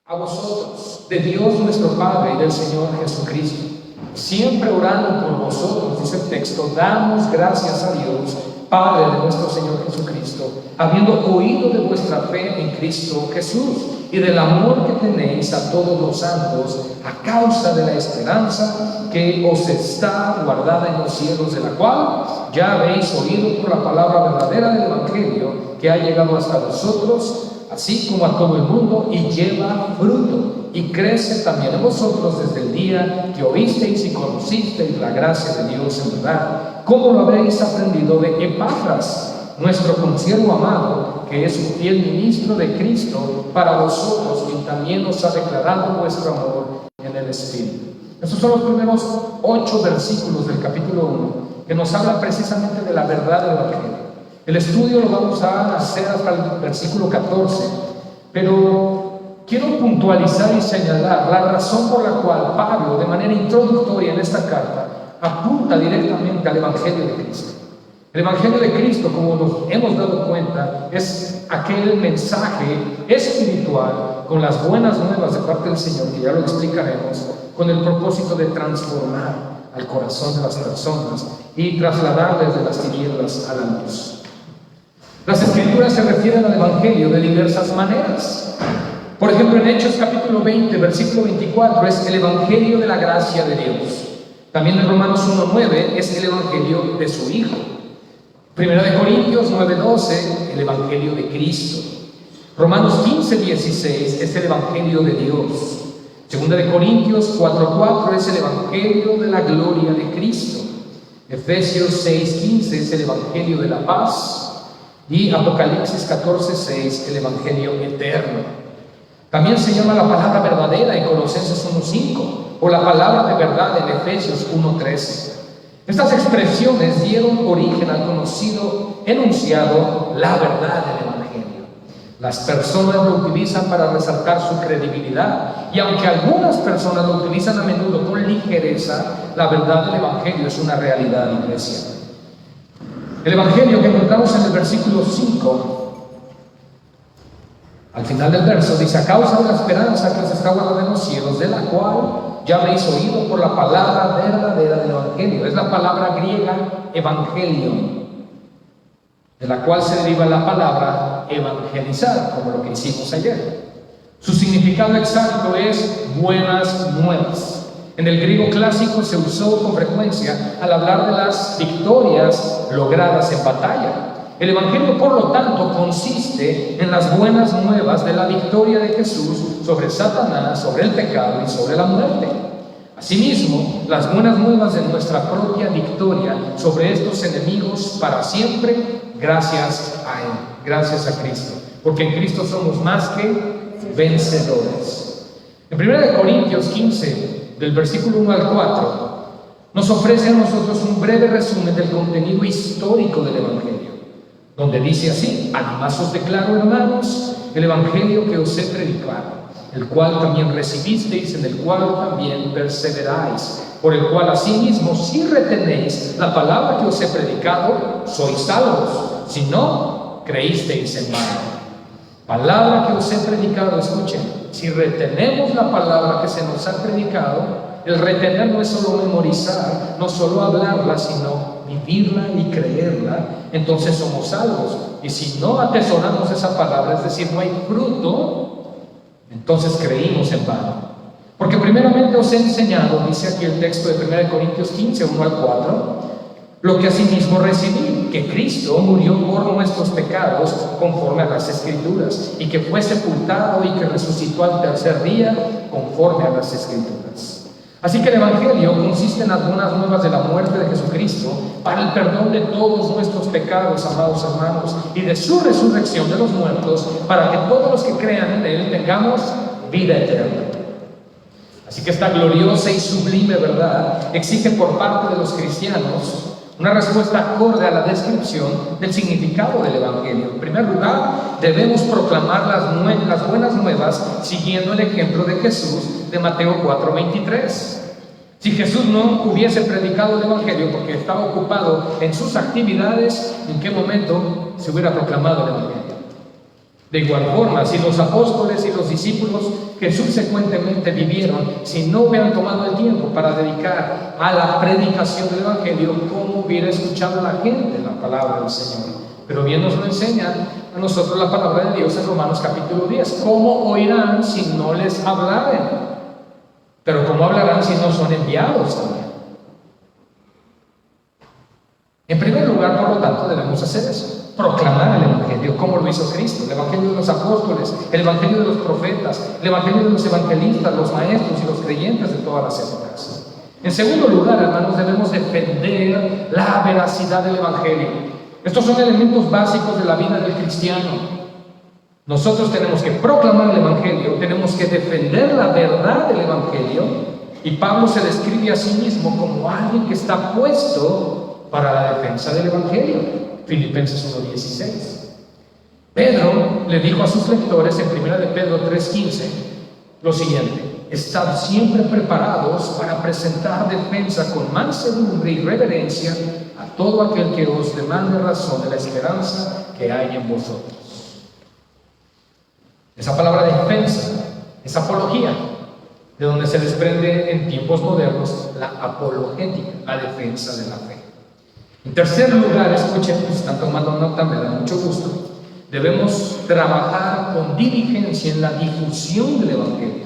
a vosotros, de Dios nuestro Padre y del Señor Jesucristo. Siempre orando por vosotros, dice el texto, damos gracias a Dios, Padre de nuestro Señor Jesucristo, habiendo oído de vuestra fe en Cristo Jesús y del amor que tenéis a todos los santos a causa de la esperanza que os está guardada en los cielos, de la cual ya habéis oído por la palabra verdadera del Evangelio, que ha llegado hasta vosotros, así como a todo el mundo, y lleva fruto, y crece también en vosotros desde el día que oísteis y conocisteis la gracia de Dios en verdad, como lo habréis aprendido de Epafras, nuestro consiervo amado, que es un fiel ministro de Cristo para vosotros, quien también os ha declarado vuestro amor en el Espíritu. Estos son los primeros 8 versículos del capítulo 1, que nos hablan precisamente de la verdad del Evangelio. El estudio lo vamos a hacer hasta el versículo 14, pero quiero puntualizar y señalar la razón por la cual Pablo, de manera introductoria en esta carta, apunta directamente al Evangelio de Cristo. El Evangelio de Cristo, como nos hemos dado cuenta, es aquel mensaje espiritual con las buenas nuevas de parte del Señor, que ya lo explicaremos, con el propósito de transformar al corazón de las personas y trasladarles de las tinieblas a la luz. Las Escrituras se refieren al Evangelio de diversas maneras. Por ejemplo, en Hechos capítulo 20, versículo 24, es el Evangelio de la gracia de Dios. También en Romanos 1:9 es el Evangelio de su Hijo. Primera de Corintios 9:12, el Evangelio de Cristo. Romanos 15:16 es el Evangelio de Dios. Segunda de Corintios 4:4 es el Evangelio de la gloria de Cristo. Efesios 6:15 es el Evangelio de la paz. Y Apocalipsis 14:6, el Evangelio eterno. También se llama la palabra verdadera en Colosenses 1:5, o la palabra de verdad en Efesios 1:13. Estas expresiones dieron origen al conocido enunciado, la verdad del Evangelio. Las personas lo utilizan para resaltar su credibilidad, y aunque algunas personas lo utilizan a menudo con ligereza, la verdad del Evangelio es una realidad, iglesia. El Evangelio que encontramos en el versículo 5, al final del verso, dice: a causa de la esperanza que os está guardada en los cielos, de la cual ya habéis oído por la palabra verdadera del Evangelio. Es la palabra griega evangelion, de la cual se deriva la palabra evangelizar, como lo que hicimos ayer. Su significado exacto es buenas nuevas. En el griego clásico se usó con frecuencia al hablar de las victorias logradas en batalla. El Evangelio, por lo tanto, consiste en las buenas nuevas de la victoria de Jesús sobre Satanás, sobre el pecado y sobre la muerte. Asimismo, las buenas nuevas de nuestra propia victoria sobre estos enemigos para siempre, gracias a Él, gracias a Cristo, porque en Cristo somos más que vencedores. En 1 Corintios 15, del versículo 1 al 4, nos ofrece a nosotros un breve resumen del contenido histórico del Evangelio, donde dice así: además os declaro, hermanos, el Evangelio que os he predicado, el cual también recibisteis, en el cual también perseveráis, por el cual asimismo, si retenéis la palabra que os he predicado, sois salvos, si no, creísteis en vano. Palabra que os he predicado, escuchen. Si retenemos la palabra que se nos ha predicado, el retener no es solo memorizar, no solo hablarla, sino vivirla y creerla, entonces somos salvos. Y si no atesoramos esa palabra, es decir, no hay fruto, entonces creímos en vano. Porque primeramente os he enseñado, dice aquí el texto de 1 Corintios 15, 1 al 4, lo que asimismo recibí, que Cristo murió por nuestros pecados conforme a las Escrituras, y que fue sepultado y que resucitó al tercer día conforme a las Escrituras. Así que el Evangelio consiste en las buenas nuevas de la muerte de Jesucristo para el perdón de todos nuestros pecados, amados hermanos, y de su resurrección de los muertos, para que todos los que crean en Él tengamos vida eterna. Así que esta gloriosa y sublime verdad exige por parte de los cristianos una respuesta acorde a la descripción del significado del Evangelio. En primer lugar, debemos proclamar las buenas nuevas siguiendo el ejemplo de Jesús de Mateo 4:23. Si Jesús no hubiese predicado el Evangelio porque estaba ocupado en sus actividades, ¿en qué momento se hubiera proclamado el Evangelio? De igual forma, si los apóstoles y los discípulos que subsecuentemente vivieron, si no hubieran tomado el tiempo para dedicar a la predicación del Evangelio, ¿cómo hubiera escuchado la gente la palabra del Señor? Pero bien nos lo enseña a nosotros la palabra de Dios en Romanos capítulo 10. ¿Cómo oirán si no les hablaren? Pero ¿cómo hablarán si no son enviados también? En primer lugar, por lo tanto, debemos hacer eso: proclamar el Evangelio, como lo hizo Cristo, el Evangelio de los apóstoles, el Evangelio de los profetas, el Evangelio de los evangelistas, los maestros y los creyentes de todas las épocas. En segundo lugar, hermanos, debemos defender la veracidad del Evangelio. Estos son elementos básicos de la vida del cristiano. Nosotros tenemos que proclamar el Evangelio, tenemos que defender la verdad del Evangelio, y Pablo se describe a sí mismo como alguien que está puesto para la defensa del Evangelio. Filipenses 1:16. Pedro le dijo a sus lectores en 1 de Pedro 3:15 lo siguiente: estad siempre preparados para presentar defensa con mansedumbre y reverencia a todo aquel que os demande razón de la esperanza que hay en vosotros. Esa palabra defensa es apología, de donde se desprende en tiempos modernos la apologética, la defensa de la fe. En tercer lugar, escuchen, si están tomando nota, me da mucho gusto, debemos trabajar con diligencia en la difusión del Evangelio.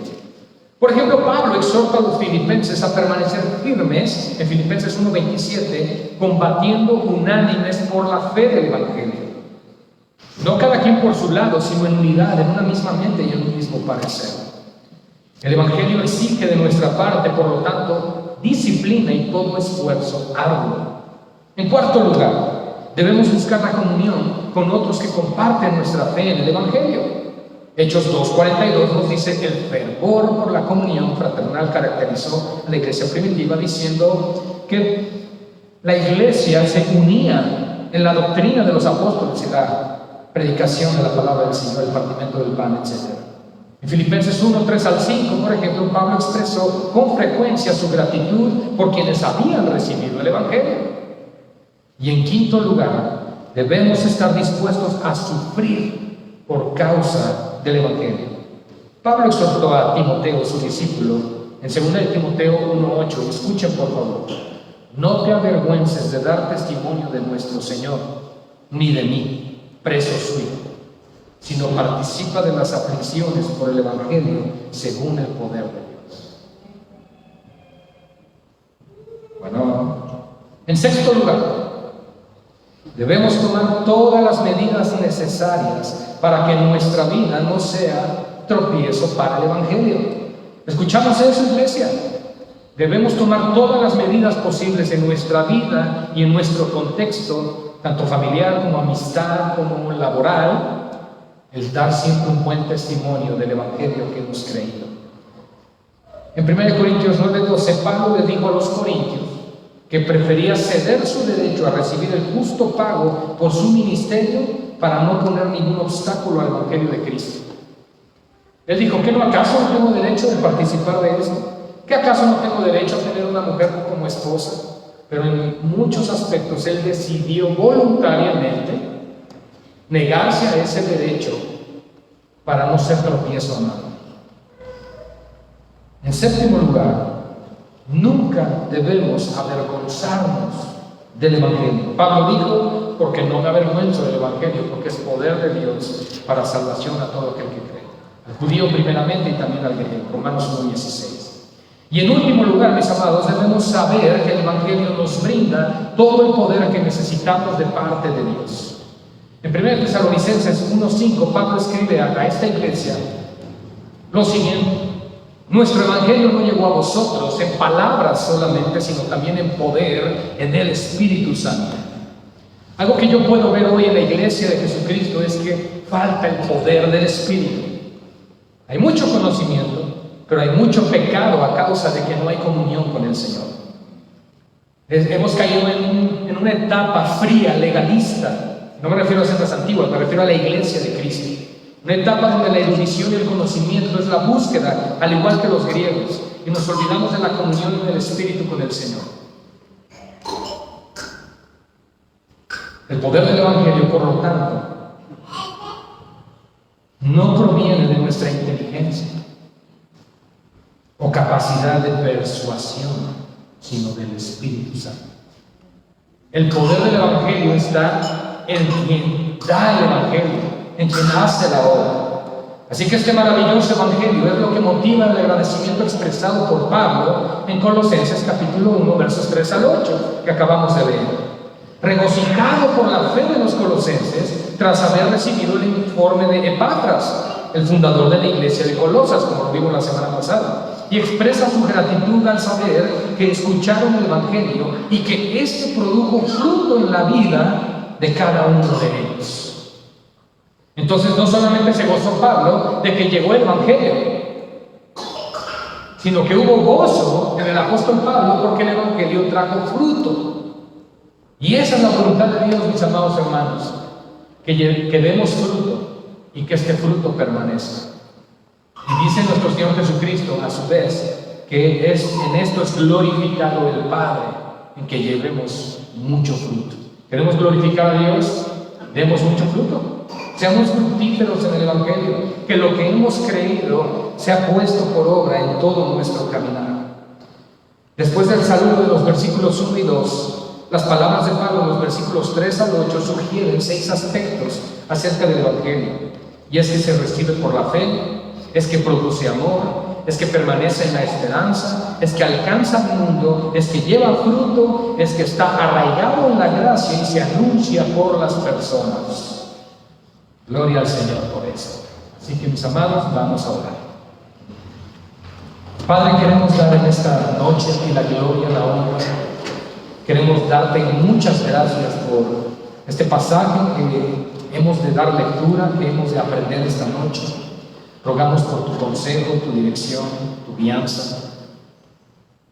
Por ejemplo, Pablo exhorta a los filipenses a permanecer firmes en Filipenses 1:27, combatiendo unánimes por la fe del Evangelio. No cada quien por su lado, sino en unidad, en una misma mente y en un mismo parecer. El Evangelio exige de nuestra parte, por lo tanto, disciplina y todo esfuerzo arduo. En cuarto lugar, debemos buscar la comunión con otros que comparten nuestra fe en el Evangelio. Hechos 2:42 nos dice que el fervor por la comunión fraternal caracterizó a la iglesia primitiva, diciendo que la iglesia se unía en la doctrina de los apóstoles y la predicación de la palabra del Señor, el partimiento del pan, etc. En Filipenses 1:3-5, por ejemplo, Pablo expresó con frecuencia su gratitud por quienes habían recibido el Evangelio. Y en quinto lugar, debemos estar dispuestos a sufrir por causa del Evangelio. Pablo exhortó a Timoteo, su discípulo, en 2 de Timoteo 1:8, escuchen por favor: no te avergüences de dar testimonio de nuestro Señor, ni de mí, preso suyo, sino participa de las aflicciones por el Evangelio según el poder de Dios. Bueno, en sexto lugar, debemos tomar todas las medidas necesarias para que nuestra vida no sea tropiezo para el Evangelio. ¿Escuchamos eso, iglesia? Debemos tomar todas las medidas posibles en nuestra vida y en nuestro contexto, tanto familiar como amistad, como laboral, el dar siempre un buen testimonio del Evangelio que hemos creído. En 1 Corintios 9:12, Pablo le dijo a los corintios que prefería ceder su derecho a recibir el justo pago por su ministerio para no poner ningún obstáculo al Evangelio de Cristo. Él dijo: ¿qué no acaso no tengo derecho de participar de esto? ¿Qué acaso no tengo derecho a tener una mujer como esposa? Pero en muchos aspectos él decidió voluntariamente negarse a ese derecho para no ser tropiezo a nadie. En séptimo lugar, nunca debemos avergonzarnos del Evangelio. Pablo dijo: porque no me avergüenzo del Evangelio, porque es poder de Dios para salvación a todo aquel que cree, al judío primeramente y también al griego. Romanos 1:16. Y en último lugar, mis amados, debemos saber que el Evangelio nos brinda todo el poder que necesitamos de parte de Dios. En 1 Tesalonicenses 1:5, Pablo escribe a esta iglesia lo siguiente: nuestro Evangelio no llegó a vosotros en palabras solamente, sino también en poder, en el Espíritu Santo. Algo que yo puedo ver hoy en la iglesia de Jesucristo es que falta el poder del Espíritu. Hay mucho conocimiento, pero hay mucho pecado a causa de que no hay comunión con el Señor. Hemos caído en una etapa fría, legalista. No me refiero a sendas antiguas, me refiero a la iglesia de Cristo. Una etapa donde la erudición y el conocimiento es la búsqueda, al igual que los griegos, y nos olvidamos de la comunión del Espíritu con el Señor. El poder del Evangelio, por lo tanto, no proviene de nuestra inteligencia o capacidad de persuasión, sino del Espíritu Santo. El poder del Evangelio está en quien da el Evangelio, en quien hace la obra. Así que este maravilloso Evangelio es lo que motiva el agradecimiento expresado por Pablo en Colosenses capítulo 1, versos 3 al 8, que acabamos de leer. Regocijado por la fe de los colosenses, tras haber recibido el informe de Epafras, el fundador de la iglesia de Colosas, como lo vimos la semana pasada, y expresa su gratitud al saber que escucharon el Evangelio y que éste produjo fruto en la vida de cada uno de ellos. Entonces no solamente se gozó Pablo de que llegó el Evangelio, sino que hubo gozo en el apóstol Pablo porque el Evangelio trajo fruto. Y esa es la voluntad de Dios, mis amados hermanos, que demos fruto y que este fruto permanezca. Y dice nuestro Señor Jesucristo, a su vez, que en esto es glorificado el Padre, en que llevemos mucho fruto. ¿Queremos glorificar a Dios? Demos mucho fruto. Seamos fructíferos en el Evangelio, que lo que hemos creído se ha puesto por obra en todo nuestro caminar. Después del saludo de los versículos 1 y 2, las palabras de Pablo en los versículos 3 al 8 sugieren 6 aspectos acerca del Evangelio. Y es que se recibe por la fe, es que produce amor, es que permanece en la esperanza, es que alcanza el mundo, es que lleva fruto, es que está arraigado en la gracia y se anuncia por las personas. Gloria al Señor por eso. Así que, mis amados, vamos a orar. Padre, queremos dar en esta noche a ti la gloria, la honra. Queremos darte muchas gracias por este pasaje que hemos de dar lectura, que hemos de aprender esta noche. Rogamos por tu consejo, tu dirección, tu guianza,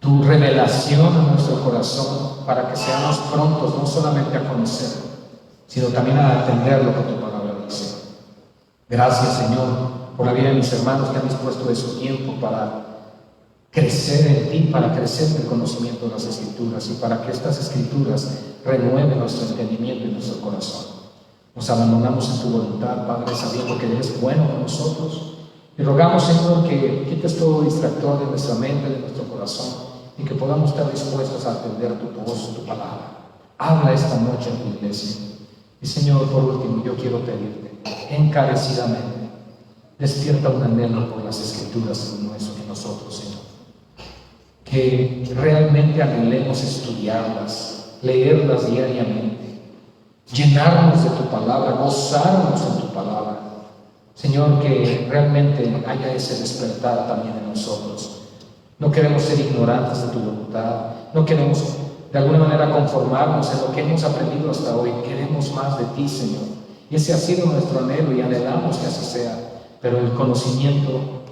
tu revelación a nuestro corazón, para que seamos prontos no solamente a conocer, sino también a atender lo que tu palabra dice. Gracias, Señor, por la vida de mis hermanos que han dispuesto de su tiempo para crecer en ti, para crecer en el conocimiento de las Escrituras y para que estas Escrituras renueven nuestro entendimiento y nuestro corazón. Nos abandonamos en tu voluntad, Padre, sabiendo que eres bueno con nosotros. Y rogamos, Señor, que quites todo distractor de nuestra mente, de nuestro corazón, y que podamos estar dispuestos a atender tu voz, tu palabra. Habla esta noche en tu iglesia. Y, Señor, por último, yo quiero pedirte encarecidamente, despierta un anhelo por las Escrituras en nosotros, Señor. Que realmente anhelemos estudiarlas, leerlas diariamente, llenarnos de tu palabra, gozarnos en tu palabra. Señor, que realmente haya ese despertar también en nosotros. No queremos ser ignorantes de tu voluntad, no queremos de alguna manera conformarnos en lo que hemos aprendido hasta hoy. Queremos más de ti, Señor. Y ese ha sido nuestro anhelo y anhelamos que así sea. Pero el conocimiento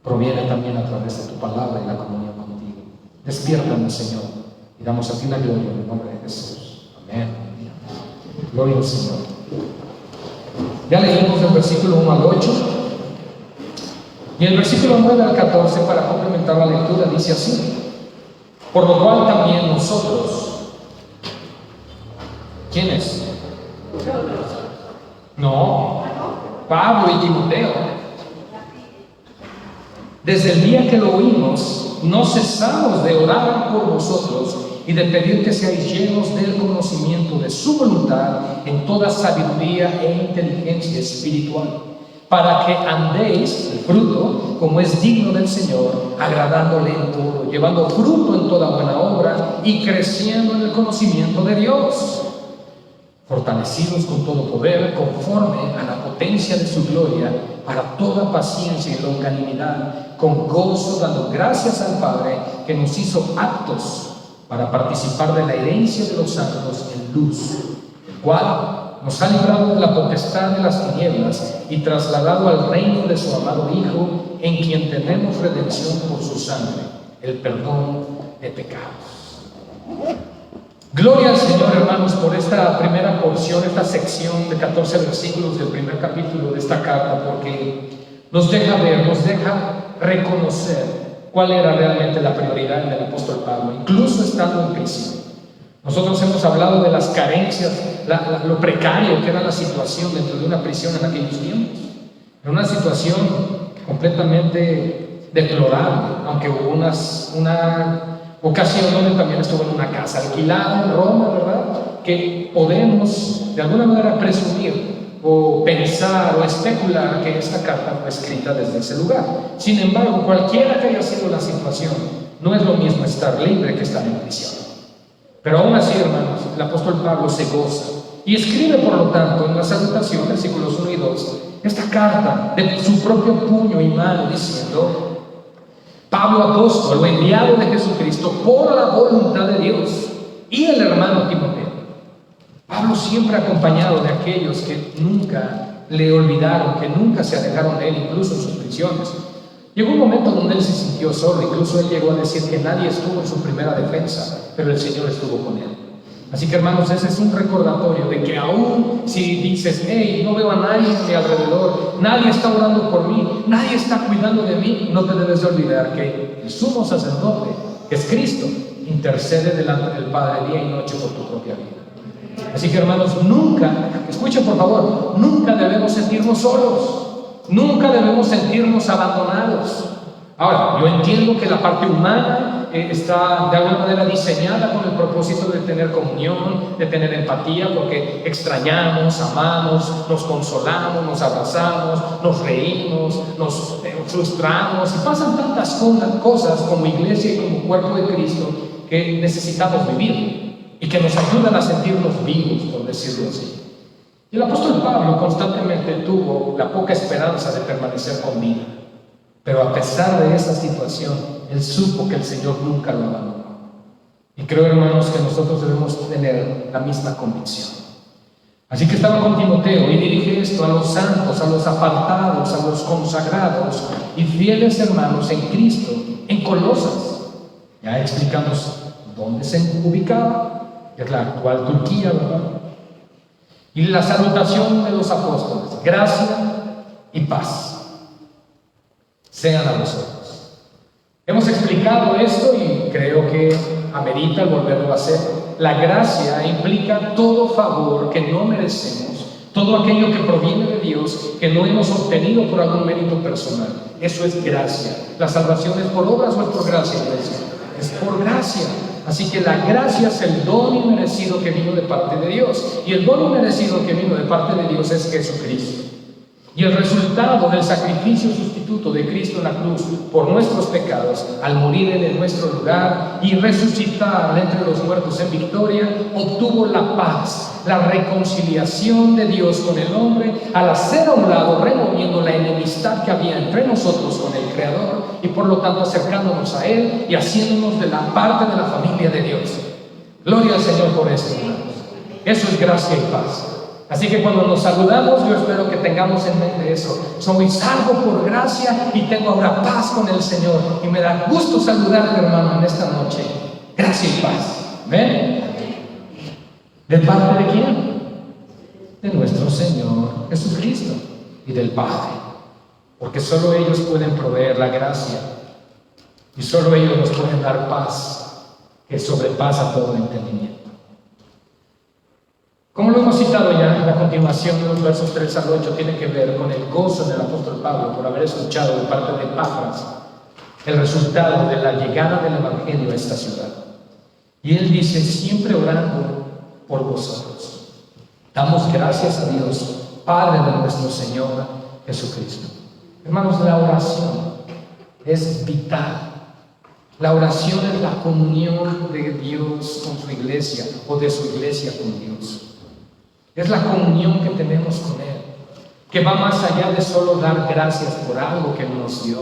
proviene también a través de tu palabra y la comunión contigo. Despiértanos, Señor, y damos a ti la gloria en el nombre de Jesús. Amén. Gloria al Señor. Ya leímos el versículo 1 al 8 y el versículo 9 al 14 para complementar la lectura dice así: por lo cual también nosotros, ¿quiénes? No, Pablo y Timoteo, desde el día que lo oímos, no cesamos de orar por vosotros y de pedir que seáis llenos del conocimiento de su voluntad en toda sabiduría e inteligencia espiritual, para que andéis el fruto como es digno del Señor, agradándole en todo, llevando fruto en toda buena obra y creciendo en el conocimiento de Dios, fortalecidos con todo poder, conforme a la potencia de su gloria, para toda paciencia y longanimidad, con gozo, dando gracias al Padre que nos hizo aptos para participar de la herencia de los santos en luz, el cual nos ha librado de la potestad de las tinieblas y trasladado al reino de su amado Hijo, en quien tenemos redención por su sangre, el perdón de pecados. Gloria al Señor, hermanos, por esta primera porción, esta sección de 14 versículos del primer capítulo de esta carta, porque nos deja ver, nos deja reconocer cuál era realmente la prioridad del apóstol Pablo, incluso estando en prisión. Nosotros hemos hablado de las carencias, lo precario que era la situación dentro de una prisión en aquellos tiempos. en una situación completamente deplorable, aunque hubo una ocasión donde también estuvo en una casa alquilada en Roma, ¿verdad? Que podemos de alguna manera presumir o pensar o especular que esta carta fue escrita desde ese lugar. Sin embargo, cualquiera que haya sido la situación, no es lo mismo estar libre que estar en prisión. Pero aún así, hermanos, el apóstol Pablo se goza y escribe, por lo tanto, en la salutación, versículos 1 y 2, esta carta de su propio puño y mano, diciendo: Pablo, apóstol o enviado de Jesucristo por la voluntad de Dios, y el hermano Timoteo. Pablo siempre acompañado de aquellos que nunca le olvidaron, que nunca se alejaron de él, incluso en sus prisiones. Llegó un momento donde él se sintió solo, incluso él llegó a decir que nadie estuvo en su primera defensa, pero el Señor estuvo con él. Así que, hermanos, ese es un recordatorio de que aún si dices: hey, no veo a nadie a mi alrededor, nadie está orando por mí, nadie está cuidando de mí, no te debes de olvidar que el sumo sacerdote, que es Cristo, intercede delante del Padre día y noche por tu propia vida. Así que, hermanos, nunca, escuchen por favor, nunca debemos sentirnos solos, nunca debemos sentirnos abandonados. Ahora, yo entiendo que la parte humana está de alguna manera diseñada con el propósito de tener comunión, de tener empatía, porque extrañamos, amamos, nos consolamos, nos abrazamos, nos reímos, nos frustramos, y pasan tantas cosas como iglesia y como cuerpo de Cristo que necesitamos vivir y que nos ayudan a sentirnos vivos, por decirlo así. Y el apóstol Pablo constantemente tuvo la poca esperanza de permanecer con vida. Pero a pesar de esa situación, él supo que el Señor nunca lo abandonó. Y creo, hermanos, que nosotros debemos tener la misma convicción. Así que estaba con Timoteo y dirige esto a los santos, a los apartados, a los consagrados y fieles hermanos en Cristo, en Colosas. Ya explicamos dónde se ubicaba, es la actual Turquía, ¿verdad? Y la salutación de los apóstoles: gracia y paz sean a vosotros. Hemos explicado esto y creo que amerita el volverlo a hacer. La gracia implica todo favor que no merecemos, todo aquello que proviene de Dios, que no hemos obtenido por algún mérito personal. Eso es gracia. La salvación es por obras o es por gracia, iglesia. Es por gracia. Así que la gracia es el don inmerecido que vino de parte de Dios. Y el don inmerecido que vino de parte de Dios es Jesucristo. Y el resultado del sacrificio sustituto de Cristo en la cruz por nuestros pecados, al morir en nuestro lugar y resucitar entre los muertos en victoria, obtuvo la paz, la reconciliación de Dios con el hombre, al hacer a un lado, removiendo la enemistad que había entre nosotros con el Creador, y por lo tanto acercándonos a Él y haciéndonos de la parte de la familia de Dios. Gloria al Señor por esto, hermanos. Eso es gracia y paz. Así que cuando nos saludamos, yo espero que tengamos en mente eso: soy salvo por gracia y tengo ahora paz con el Señor, y me da gusto saludarte, hermano, en esta noche. Gracia y paz. ¿Ven? ¿De parte de quién? De nuestro Señor Jesucristo y del Padre, porque solo ellos pueden proveer la gracia y solo ellos nos pueden dar paz que sobrepasa todo entendimiento. Como lo hemos citado ya, en la continuación de los versos 3 al 8 tiene que ver con el gozo del apóstol Pablo por haber escuchado de parte de Epafras el resultado de la llegada del Evangelio a esta ciudad. Y él dice: siempre orando por vosotros, damos gracias a Dios, Padre de nuestro Señor Jesucristo. Hermanos, la oración es vital. La oración es la comunión de Dios con su iglesia, o de su iglesia con Dios. Es la comunión que tenemos con Él, que va más allá de solo dar gracias por algo que nos dio,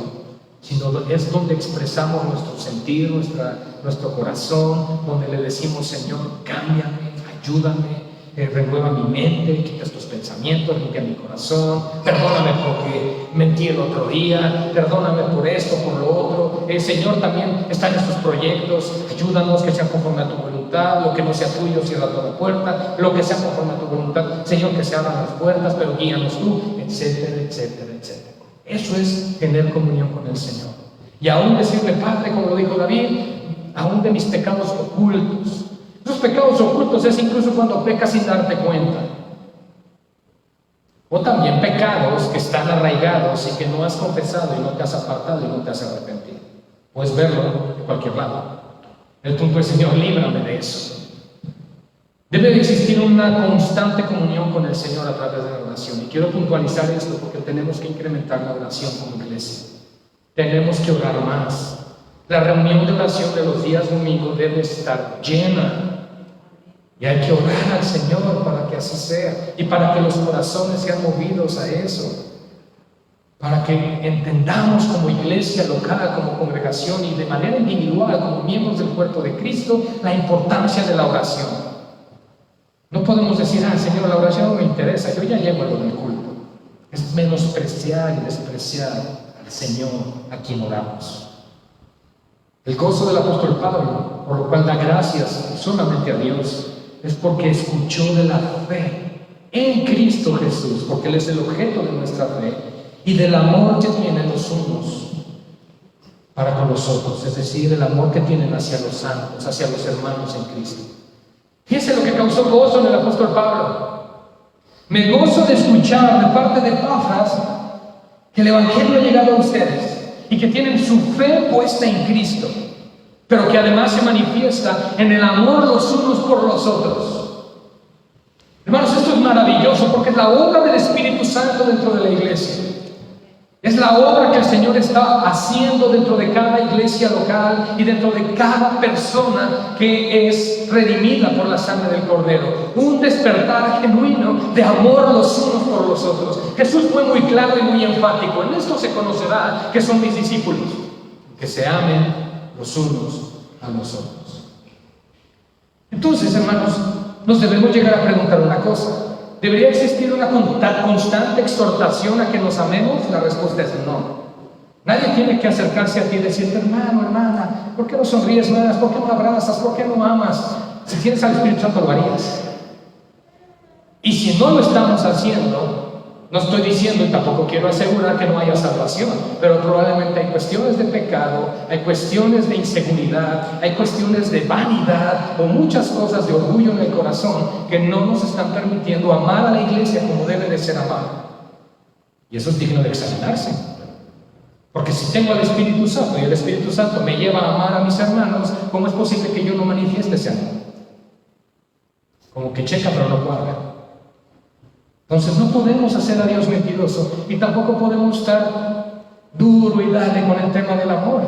sino es donde expresamos nuestro sentir, nuestro corazón, donde le decimos: Señor, cámbiame, ayúdame, renueva mi mente, quita estos pensamientos, limpia mi corazón, perdóname porque mentí el otro día, perdóname por esto, por lo otro. Señor, también están estos proyectos, ayúdanos que sean conforme a tu voluntad. Lo que no sea tuyo, cierra toda puerta. Lo que sea conforme a tu voluntad, Señor, que se abran las puertas, pero guíanos tú, etcétera, etcétera, etcétera. Eso es tener comunión con el Señor. Y aún decirle: Padre, como lo dijo David, aún de mis pecados ocultos. Esos pecados ocultos es incluso cuando pecas sin darte cuenta. O también pecados que están arraigados y que no has confesado y no te has apartado y no te has arrepentido. Puedes verlo de cualquier lado. El punto es, Señor, líbrame de eso. Debe de existir una constante comunión con el Señor a través de la oración. Y quiero puntualizar esto porque tenemos que incrementar la oración como iglesia. Tenemos que orar más. La reunión de oración de los días domingos debe estar llena. Y hay que orar al Señor para que así sea. Y para que los corazones sean movidos a eso. Para que entendamos como iglesia local, como congregación y de manera individual, como miembros del cuerpo de Cristo, la importancia de la oración. No podemos decir, Señor, la oración no me interesa, yo ya llevo lo del culto. Es menospreciar y despreciar al Señor a quien oramos. El gozo del apóstol Pablo, por lo cual da gracias solamente a Dios, es porque escuchó de la fe en Cristo Jesús, porque Él es el objeto de nuestra fe, y del amor que tienen los unos para con los otros, es decir, el amor que tienen hacia los santos, hacia los hermanos en Cristo. Fíjense lo que causó gozo en el apóstol Pablo. Me gozo de escuchar de parte de Epafras que el Evangelio ha llegado a ustedes y que tienen su fe puesta en Cristo, pero que además se manifiesta en el amor los unos por los otros. Hermanos, esto es maravilloso porque es la obra del Espíritu Santo dentro de la iglesia. Es la obra que el Señor está haciendo dentro de cada iglesia local y dentro de cada persona que es redimida por la sangre del Cordero. Un despertar genuino de amor los unos por los otros. Jesús fue muy claro y muy enfático. En esto se conocerá que son mis discípulos, que se amen los unos a los otros. Entonces, hermanos, nos debemos llegar a preguntar una cosa. ¿Debería existir una constante exhortación a que nos amemos? La respuesta es no. Nadie tiene que acercarse a ti y decirte, hermano, hermana, ¿por qué no sonríes más? ¿Por qué no abrazas? ¿Por qué no amas? Si tienes al Espíritu Santo lo harías. Y si no lo estamos haciendo, no estoy diciendo y tampoco quiero asegurar que no haya salvación, pero probablemente hay cuestiones de pecado, hay cuestiones de inseguridad, hay cuestiones de vanidad o muchas cosas de orgullo en el corazón que no nos están permitiendo amar a la iglesia como debe de ser amada. Y eso es digno de examinarse. Porque si tengo al Espíritu Santo y el Espíritu Santo me lleva a amar a mis hermanos, ¿cómo es posible que yo no manifieste ese amor? Como que checa pero no cuadra. Entonces no podemos hacer a Dios mentiroso y tampoco podemos estar duro y dale con el tema del amor,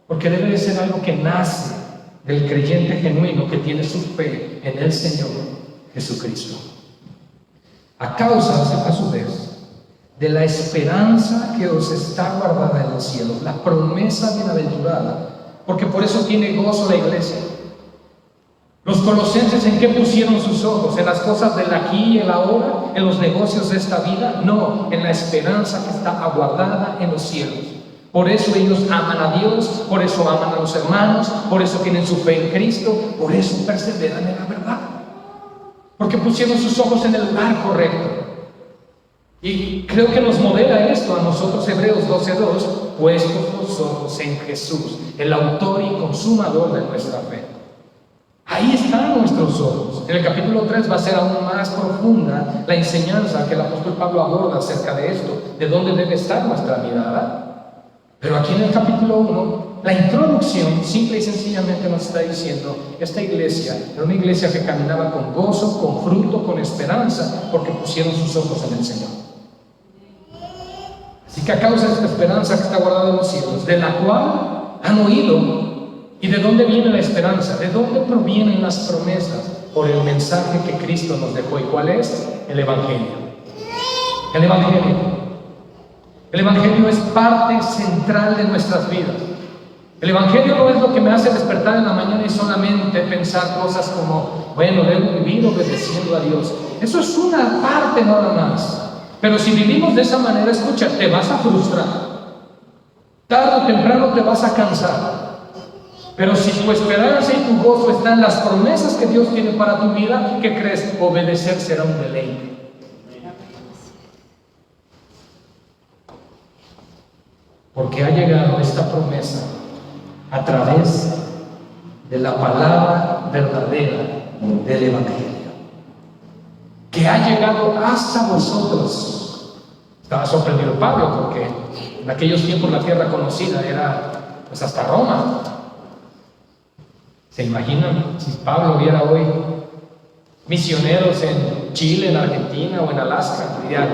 porque debe de ser algo que nace del creyente genuino que tiene su fe en el Señor Jesucristo. A causa, a su vez, de la esperanza que os está guardada en los cielos, la promesa bienaventurada, porque por eso tiene gozo la iglesia. Los colosenses, ¿en qué pusieron sus ojos? ¿En las cosas del aquí y el ahora? ¿En los negocios de esta vida? No, en la esperanza que está aguardada en los cielos. Por eso ellos aman a Dios, por eso aman a los hermanos, por eso tienen su fe en Cristo, por eso perseveran en la verdad. Porque pusieron sus ojos en el lugar correcto. Y creo que nos modela esto a nosotros, Hebreos 12:2, puestos los ojos en Jesús, el autor y consumador de nuestra fe. Ahí están nuestros ojos. En el capítulo 3 va a ser aún más profunda la enseñanza que el apóstol Pablo aborda acerca de esto, de dónde debe estar nuestra mirada. Pero aquí en el capítulo 1, la introducción simple y sencillamente nos está diciendo, esta iglesia era una iglesia que caminaba con gozo, con fruto, con esperanza, porque pusieron sus ojos en el Señor. Así que a causa de esta esperanza que está guardada en los cielos, de la cual han oído. ¿Y de dónde viene la esperanza? ¿De dónde provienen las promesas? Por el mensaje que Cristo nos dejó. ¿Y cuál es? El Evangelio. El Evangelio. El Evangelio es parte central de nuestras vidas. El Evangelio no es lo que me hace despertar en la mañana y solamente pensar cosas como, bueno, debo vivir obedeciendo a Dios. Eso es una parte nada más. Pero si vivimos de esa manera, escucha, te vas a frustrar. Tarde o temprano te vas a cansar. Pero si tu esperanza y tu gozo están en las promesas que Dios tiene para tu vida, ¿qué crees? Obedecer será un deleite. Porque ha llegado esta promesa a través de la palabra verdadera del Evangelio, que que ha llegado hasta vosotros. Estaba sorprendido Pablo porque en aquellos tiempos la tierra conocida era pues hasta Roma. ¿Se imaginan si Pablo viera hoy misioneros en Chile, en Argentina o en Alaska? Diría,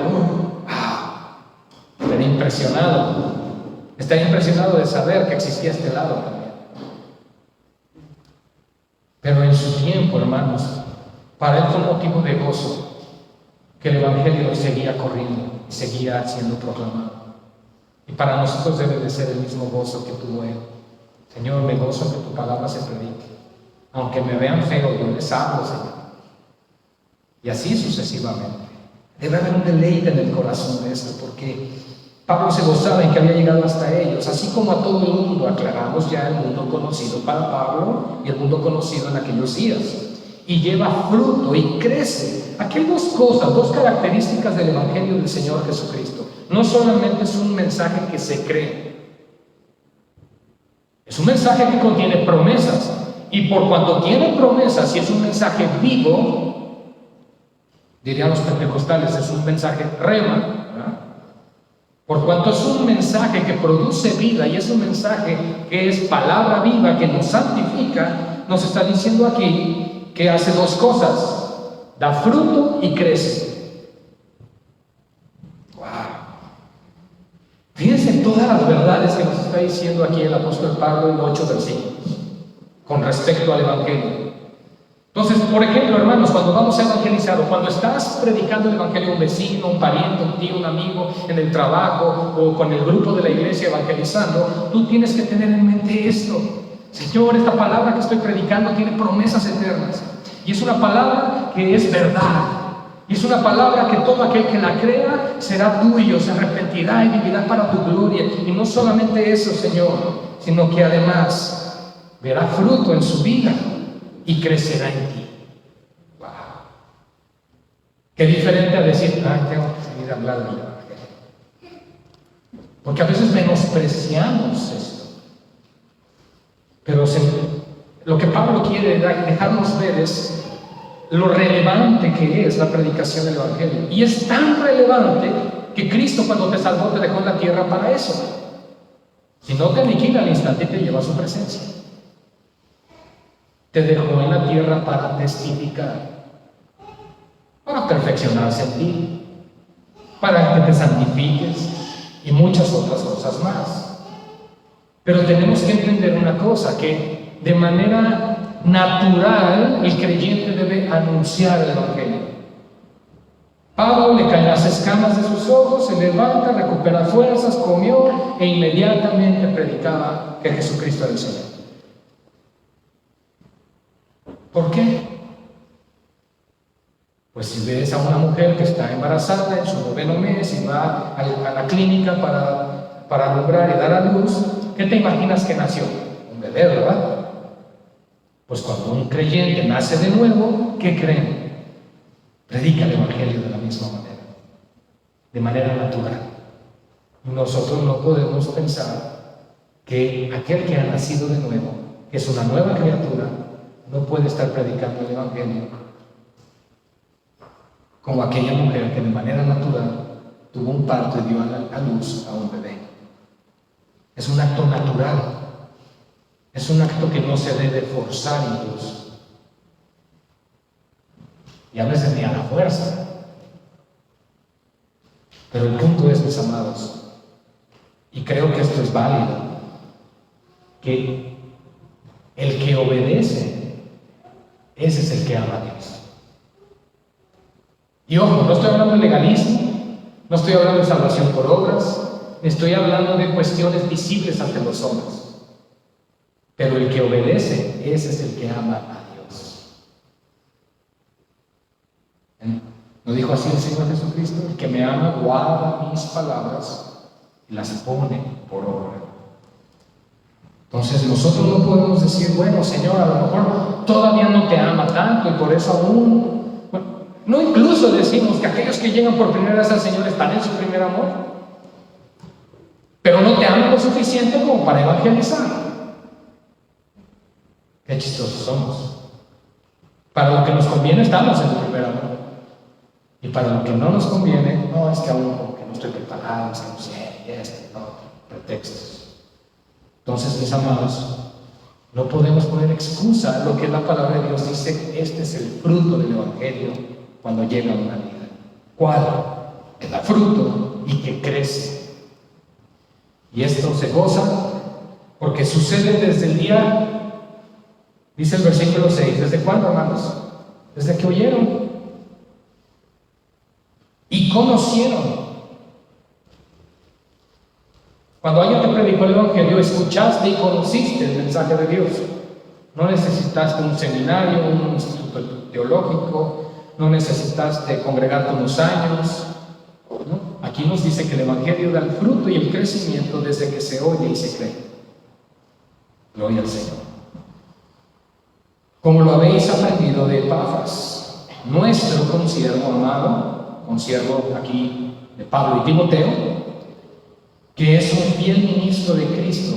estaría impresionado. Estaría impresionado de saber que existía este lado también. Pero en su tiempo, hermanos, para él fue motivo de gozo que el Evangelio seguía corriendo y seguía siendo proclamado. Y para nosotros debe de ser el mismo gozo que tuvo él. Señor, me gozo que tu palabra se predique. Aunque me vean feo, yo les hablo, Señor. Y así sucesivamente. Debe haber un deleite en el corazón de esto, porque Pablo se gozaba en que había llegado hasta ellos, así como a todo el mundo. Aclaramos ya el mundo conocido para Pablo y el mundo conocido en aquellos días. Y lleva fruto y crece. Aquí hay dos cosas, dos características del Evangelio del Señor Jesucristo. No solamente es un mensaje que se cree, es un mensaje que contiene promesas. Y por cuanto tiene promesas y es un mensaje vivo, dirían los pentecostales, es un mensaje rema, ¿verdad? Por cuanto es un mensaje que produce vida y es un mensaje que es palabra viva, que nos santifica, nos está diciendo aquí que hace dos cosas: da fruto y crece. ¡Wow! Fíjense en todas las verdades que nos está diciendo aquí el apóstol Pablo en 8 versículos con respecto al Evangelio. Entonces, por ejemplo, hermanos, cuando vamos a evangelizar o cuando estás predicando el Evangelio a un vecino, un pariente, un tío, un amigo, en el trabajo o con el grupo de la iglesia evangelizando, tú tienes que tener en mente esto: Señor, esta palabra que estoy predicando tiene promesas eternas y es una palabra que es verdad, y es una palabra que todo aquel que la crea será tuyo, se arrepentirá y vivirá para tu gloria. Y no solamente eso, Señor, sino que además verá fruto en su vida y crecerá en ti. ¡Wow! Qué diferente a decir, tengo que seguir hablando del Evangelio. Porque a veces menospreciamos esto. Pero lo que Pablo quiere dejarnos ver es lo relevante que es la predicación del Evangelio. Y es tan relevante que Cristo, cuando te salvó, te dejó en la tierra para eso. Si no, te aniquila al instante y te lleva a su presencia. Te dejó en la tierra para testificar, para perfeccionarse en ti, para que te santifiques y muchas otras cosas más. Pero tenemos que entender una cosa, que de manera natural el creyente debe anunciar el Evangelio. Pablo le caen las escamas de sus ojos, se levanta, recupera fuerzas, comió e inmediatamente predicaba que Jesucristo era el Señor. ¿Por qué? Pues si ves a una mujer que está embarazada en su 9º mes y va a la clínica para alumbrar y dar a luz, ¿qué te imaginas que nació? Un bebé, ¿verdad? Pues cuando un creyente nace de nuevo, ¿qué creen? Predica el Evangelio de la misma manera, de manera natural. Nosotros no podemos pensar que aquel que ha nacido de nuevo, que es una nueva criatura, no puede estar predicando el Evangelio como aquella mujer que de manera natural tuvo un parto y dio a luz a un bebé. Es un acto natural, es un acto que no se debe forzar incluso, y a veces ni a la fuerza. Pero el punto es, mis amados, y creo que esto es válido, que el que obedece, ese es el que ama a Dios. Y ojo, no estoy hablando de legalismo, no estoy hablando de salvación por obras, estoy hablando de cuestiones visibles ante los hombres. Pero el que obedece, ese es el que ama a Dios. ¿No dijo así el Señor Jesucristo? El que me ama guarda mis palabras y las pone por obra. Entonces nosotros no podemos decir, bueno, Señor, a lo mejor todavía no te ama tanto y por eso aún... Bueno, no, incluso decimos que aquellos que llegan por primera vez al Señor están en su primer amor, pero no te aman lo suficiente como para evangelizar. Qué chistosos somos. Para lo que nos conviene estamos en su primer amor, Y para lo que no nos conviene, no, es que aún como que no estoy preparado, es que no sé, no, pretextos. Entonces, mis amados, no podemos poner excusa a lo que la palabra de Dios dice. Este es el fruto del Evangelio cuando llega a una vida. ¿Cuál? Que da fruto y que crece. Y esto se goza porque sucede desde el día, dice el versículo 6, ¿desde cuándo, hermanos? Desde que oyeron y conocieron. Cuando alguien te predicó el Evangelio, escuchaste y conociste el mensaje de Dios. No necesitaste un seminario, un instituto teológico, no necesitaste congregarte unos años, ¿no? Aquí nos dice que el Evangelio da el fruto y el crecimiento desde que se oye y se cree. Gloria al Señor. Como lo habéis aprendido de Epafras, nuestro consiervo amado, consiervo aquí de Pablo y Timoteo, que es un fiel ministro de Cristo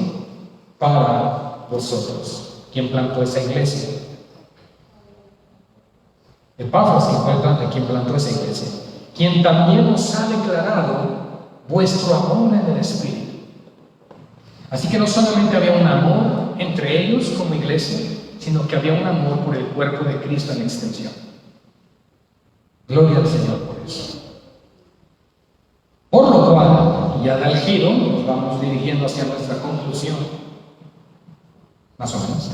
para vosotros. ¿Quién plantó esa iglesia? Epafras, quien plantó esa iglesia, quien también os ha declarado vuestro amor en el Espíritu. Así que no solamente había un amor entre ellos como iglesia, sino que había un amor por el cuerpo de Cristo en extensión. Gloria al Señor por eso. Por lo cual, ya da el giro, nos vamos dirigiendo hacia nuestra conclusión, más o menos.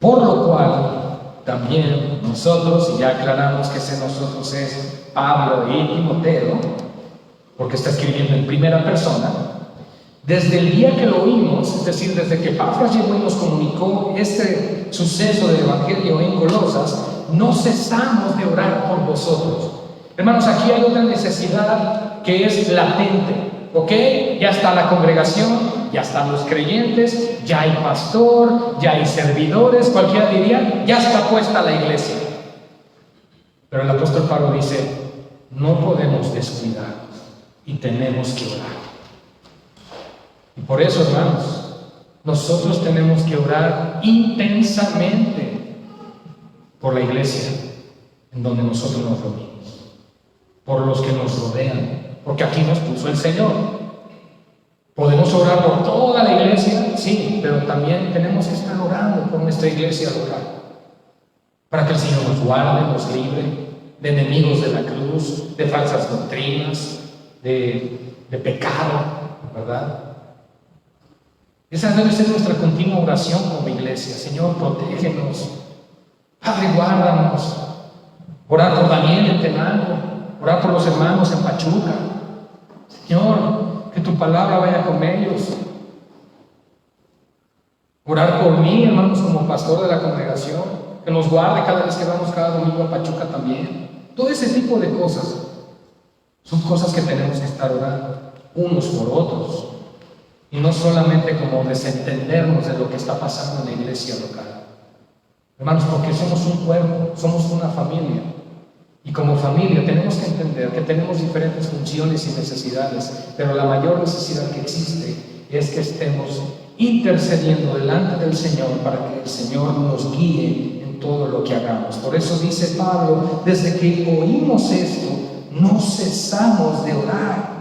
Por lo cual, también nosotros, y ya aclaramos que ese nosotros es Pablo y Timoteo, porque está escribiendo en primera persona, desde el día que lo oímos, es decir, desde que Epafras llegó y nos comunicó este suceso del Evangelio en Colosas, no cesamos de orar por vosotros. Hermanos, aquí hay otra necesidad que es latente, ¿ok? Ya está la congregación, ya están los creyentes, ya hay pastor, ya hay servidores, cualquiera diría, ya está puesta la iglesia. Pero el apóstol Pablo dice, no podemos descuidarnos y tenemos que orar. Y por eso, hermanos, nosotros tenemos que orar intensamente por la iglesia en donde nosotros nos reunimos, por los que nos rodean, porque aquí nos puso el Señor. Podemos orar por toda la iglesia, sí, pero también tenemos que estar orando por nuestra iglesia local, para que el Señor nos guarde, nos libre de enemigos de la cruz, de falsas doctrinas, de pecado, ¿verdad? Esa debe ser nuestra continua oración como iglesia. Señor, protégenos, Padre, guárdanos. Orar por Daniel en Tenango, orar por los hermanos en Pachuca. Señor, que tu palabra vaya con ellos. Orar por mí, hermanos, como pastor de la congregación, que nos guarde cada vez que vamos cada domingo a Pachuca también. Todo ese tipo de cosas son cosas que tenemos que estar orando unos por otros. Y no solamente como desentendernos de lo que está pasando en la iglesia local. Hermanos, porque somos un cuerpo, somos una familia. Y como familia tenemos que entender que tenemos diferentes funciones y necesidades, pero la mayor necesidad que existe es que estemos intercediendo delante del Señor para que el Señor nos guíe en todo lo que hagamos. Por eso dice Pablo, desde que oímos esto, no cesamos de orar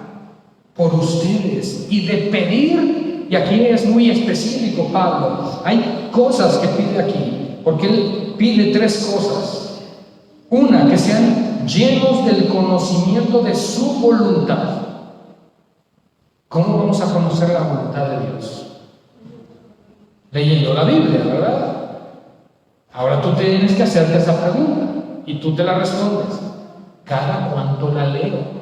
por ustedes y de pedir, y aquí es muy específico Pablo, hay cosas que pide aquí, porque él pide tres cosas. Una, que sean llenos del conocimiento de su voluntad. ¿Cómo vamos a conocer la voluntad de Dios? Leyendo la Biblia, ¿verdad? Ahora tú tienes que hacerte esa pregunta y tú te la respondes. ¿Cada cuánto la leo?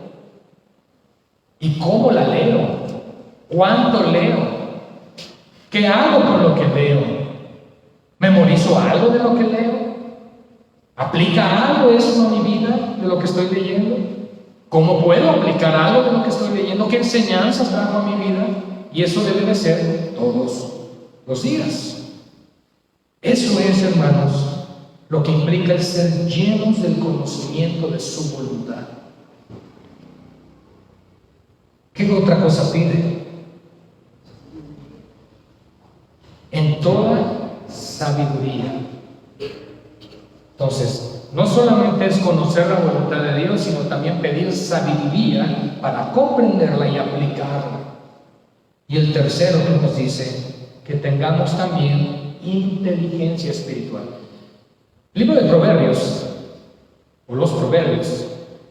¿Y cómo la leo? ¿Cuánto leo? ¿Qué hago con lo que leo? ¿Memorizo algo de lo que leo? ¿Aplica algo eso a mi vida de lo que estoy leyendo? ¿Cómo puedo aplicar algo de lo que estoy leyendo? ¿Qué enseñanzas traigo a mi vida? Y eso debe de ser todos los días. Eso es, hermanos, lo que implica el ser llenos del conocimiento de su voluntad. ¿Qué otra cosa pide? En toda sabiduría. Entonces, no solamente es conocer la voluntad de Dios, sino también pedir sabiduría para comprenderla y aplicarla. Y el tercero que nos dice que tengamos también inteligencia espiritual. El libro de Proverbios, o los Proverbios,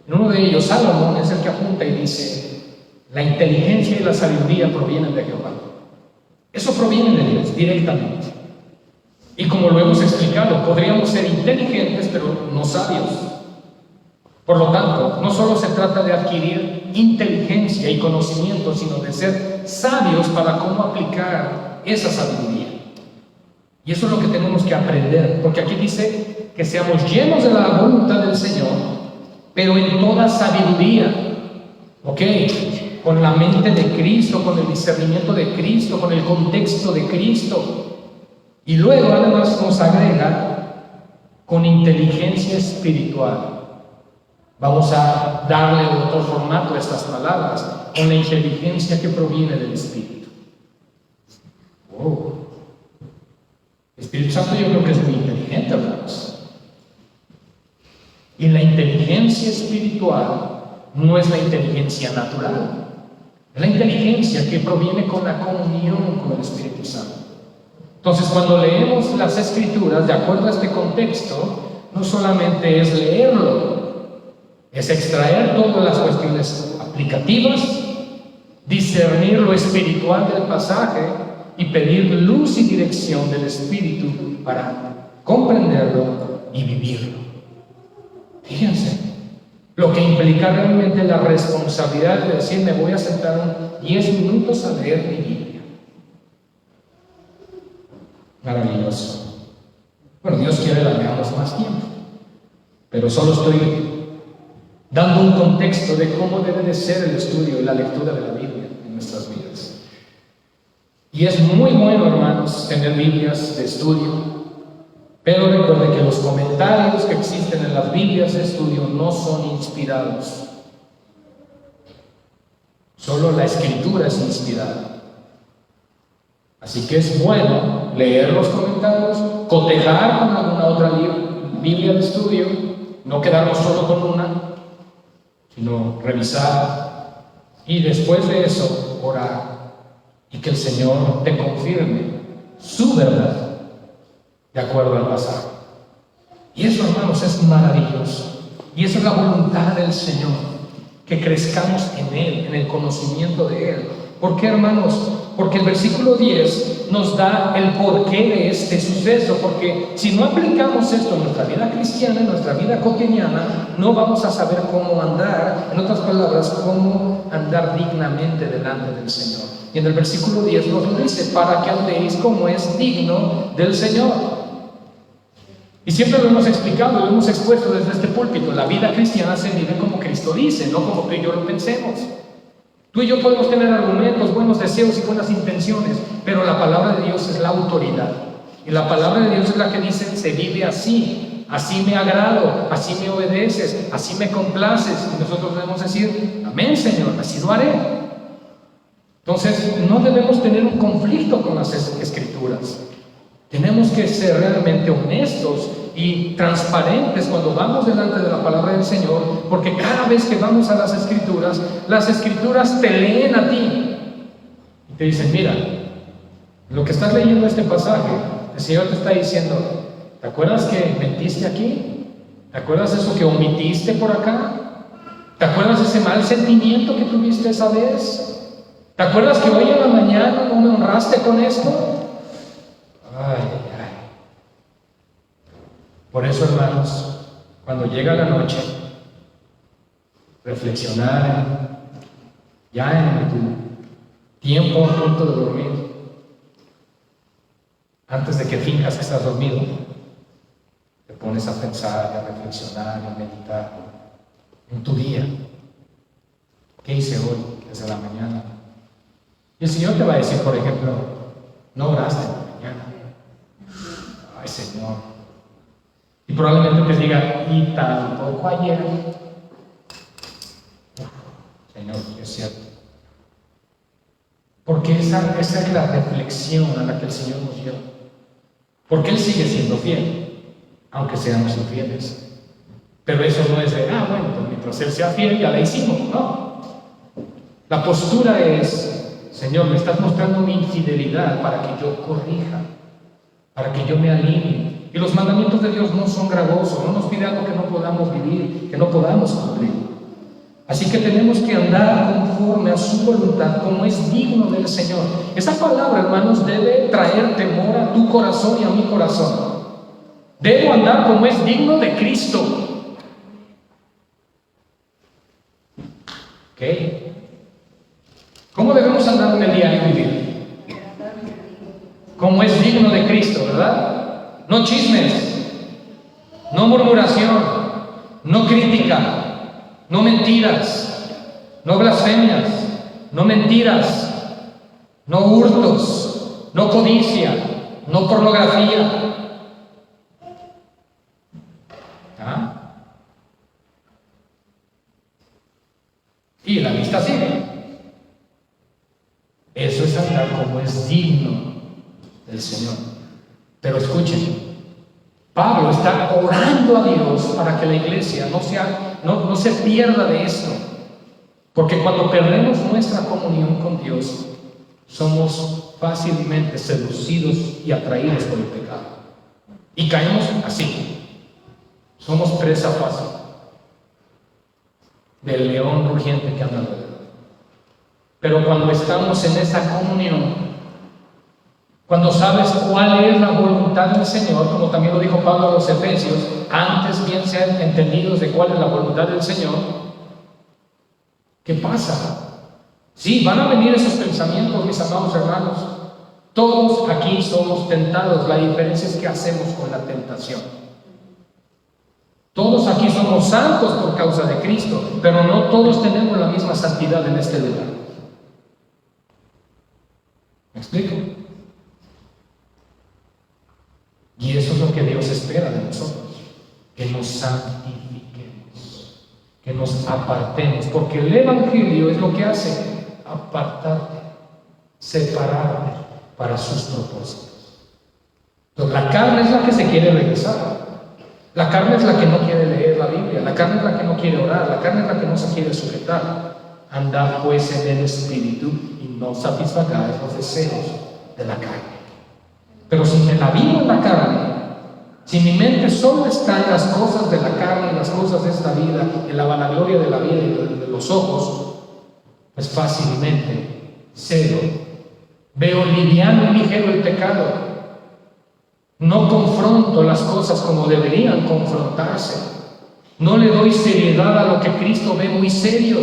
en uno de ellos Salomón es el que apunta y dice: la inteligencia y la sabiduría provienen de Jehová. Eso proviene de Dios directamente. Y como lo hemos explicado, podríamos ser inteligentes pero no sabios. Por lo tanto, no solo se trata de adquirir inteligencia y conocimiento, sino de ser sabios para cómo aplicar esa sabiduría. Y eso es lo que tenemos que aprender, porque aquí dice que seamos llenos de la voluntad del Señor, pero en toda sabiduría, ¿ok? Con la mente de Cristo, con el discernimiento de Cristo, con el contexto de Cristo. Y luego además nos agrega con inteligencia espiritual. Vamos a darle otro formato a estas palabras, con la inteligencia que proviene del Espíritu. Wow. El Espíritu Santo yo creo que es muy inteligente, hermanos. Y la inteligencia espiritual no es la inteligencia natural. Es la inteligencia que proviene con la comunión con el Espíritu Santo. Entonces, cuando leemos las Escrituras de acuerdo a este contexto, no solamente es leerlo, es extraer todas las cuestiones aplicativas, discernir lo espiritual del pasaje y pedir luz y dirección del Espíritu para comprenderlo y vivirlo. Fíjense, lo que implica realmente la responsabilidad de decir: me voy a sentar 10 minutos a leer mi Biblia. Maravilloso. Bueno, Dios quiere que leamos más tiempo, pero solo estoy dando un contexto de cómo debe de ser el estudio y la lectura de la Biblia en nuestras vidas. Y es muy bueno, hermanos, tener Biblias de estudio, pero recuerden que los comentarios que existen en las Biblias de estudio no son inspirados. Solo la Escritura es inspirada. Así que es bueno leer los comentarios, cotejar con alguna otra Biblia de estudio, no quedarnos solo con una, sino revisar y después de eso orar y que el Señor te confirme su verdad de acuerdo al pasaje. Y eso, hermanos, es maravilloso. Y esa es la voluntad del Señor, que crezcamos en Él, en el conocimiento de Él. ¿Por qué, hermanos? Porque el versículo 10 nos da el porqué de este suceso, porque si no aplicamos esto en nuestra vida cristiana, en nuestra vida cotidiana, no vamos a saber cómo andar, en otras palabras, cómo andar dignamente delante del Señor. Y en el versículo 10 nos lo dice: para que andéis como es digno del Señor. Y siempre lo hemos explicado, lo hemos expuesto desde este púlpito: la vida cristiana se vive como Cristo dice, no como tú y yo lo pensemos. Tú y yo podemos tener argumentos, buenos deseos y buenas intenciones, pero la palabra de Dios es la autoridad. Y la palabra de Dios es la que dice: se vive así, así me agrado, así me obedeces, así me complaces. Y nosotros debemos decir: amén, Señor, así lo haré. Entonces, no debemos tener un conflicto con las Escrituras. Tenemos que ser realmente honestos y transparentes cuando vamos delante de la palabra del Señor, porque cada vez que vamos a las Escrituras te leen a ti y te dicen: mira, lo que estás leyendo este pasaje, el Señor te está diciendo: ¿te acuerdas que mentiste aquí? ¿Te acuerdas eso que omitiste por acá? ¿Te acuerdas ese mal sentimiento que tuviste esa vez? ¿Te acuerdas que hoy en la mañana no me honraste con esto? Ay. Por eso, hermanos, cuando llega la noche, reflexionar ya en tu tiempo a punto de dormir, antes de que finjas que estás dormido, te pones a pensar, a reflexionar, a meditar en tu día. ¿Qué hice hoy desde la mañana? Y el Señor te va a decir, por ejemplo: no oraste en la mañana. Ay, Señor. Y probablemente te diga: y tampoco ayer. Señor, es cierto. Porque esa es la reflexión a la que el Señor nos lleva. Porque Él sigue siendo fiel, aunque seamos infieles. Pero eso no es de, bueno, pues mientras Él sea fiel, ya la hicimos. No. La postura es, Señor, me estás mostrando mi infidelidad para que yo corrija, para que yo me alinee. Y los mandamientos de Dios no son gravosos, no nos pide algo que no podamos vivir, que no podamos cumplir. Así que tenemos que andar conforme a su voluntad, como es digno del Señor. Esa palabra, hermanos, debe traer temor a tu corazón y a mi corazón. Debo andar como es digno de Cristo. ¿Ok? ¿Cómo debemos andar en el diario vivir? Como es digno de Cristo, ¿verdad? No chismes, no murmuración, no crítica, no mentiras, no blasfemias, no mentiras, no hurtos, no codicia, no pornografía. Y la lista sigue. Eso es andar como es digno del Señor. Pero escuchen, Pablo está orando a Dios para que la iglesia no se pierda de esto. Porque cuando perdemos nuestra comunión con Dios, somos fácilmente seducidos y atraídos por el pecado. Y caemos así. Somos presa fácil del león rugiente que anda alrededor. Pero cuando estamos en esa comunión, cuando sabes cuál es la voluntad del Señor, como también lo dijo Pablo a los Efesios, antes bien sean entendidos de cuál es la voluntad del Señor, ¿qué pasa? Sí, van a venir esos pensamientos, mis amados hermanos. Todos aquí somos tentados, la diferencia es qué hacemos con la tentación. Todos aquí somos santos por causa de Cristo, pero no todos tenemos la misma santidad en este lugar. ¿Me explico? Y eso es lo que Dios espera de nosotros, que nos santifiquemos, que nos apartemos, porque el Evangelio es lo que hace, apartarte, separarte para sus propósitos. Entonces, la carne es la que se quiere regresar. La carne es la que no quiere leer la Biblia, la carne es la que no quiere orar, la carne es la que no se quiere sujetar. Andad pues en el Espíritu y no satisfagáis los deseos de la carne. Pero si me la vivo en la carne, si mi mente solo está en las cosas de la carne, en las cosas de esta vida, en la vanagloria de la vida y de los ojos, pues fácilmente cedo, veo liviano y ligero el pecado. No confronto las cosas como deberían confrontarse. No le doy seriedad a lo que Cristo ve muy serio.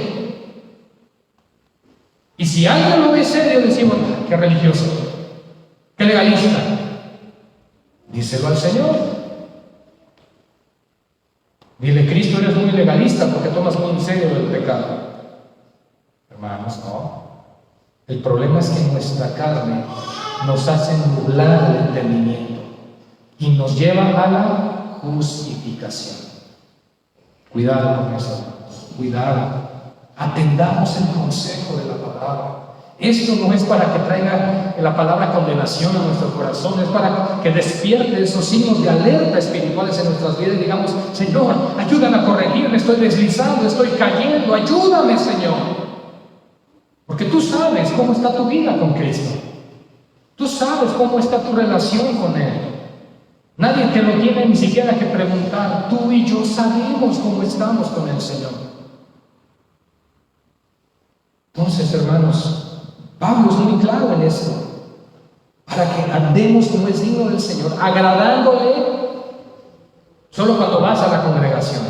Y si alguien lo ve serio, decimos, qué religioso, qué legalista. Díselo al Señor. Dile, Cristo, eres muy legalista porque tomas muy en serio el pecado. Hermanos, no. El problema es que nuestra carne nos hace nublar el entendimiento y nos lleva a la justificación. Cuidado con eso, hermanos. Cuidado. Atendamos el consejo de la palabra. Esto no es para que traiga la palabra condenación a nuestro corazón, es para que despierte esos signos de alerta espirituales en nuestras vidas y digamos, Señor, ayúdame a corregirme, estoy deslizando, estoy cayendo, ayúdame, Señor. Porque tú sabes cómo está tu vida con Cristo. Tú sabes cómo está tu relación con Él. Nadie te lo tiene ni siquiera que preguntar. Tú y yo sabemos cómo estamos con el Señor. Entonces, hermanos, Pablo es muy claro en esto, para que andemos como es digno del Señor, agradándole solo cuando vas a la congregación,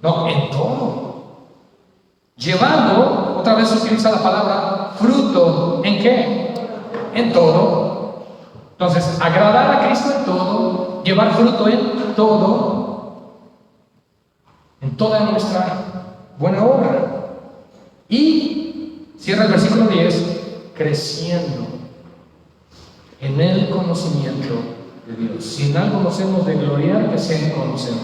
no, en todo, llevando, otra vez se utiliza la palabra fruto, ¿en qué? En todo. Entonces, agradar a Cristo en todo, llevar fruto en todo, en toda nuestra buena obra. Y cierra el versículo 10, creciendo en el conocimiento de Dios. Si en algo nos hemos de gloriar, que sea en conocer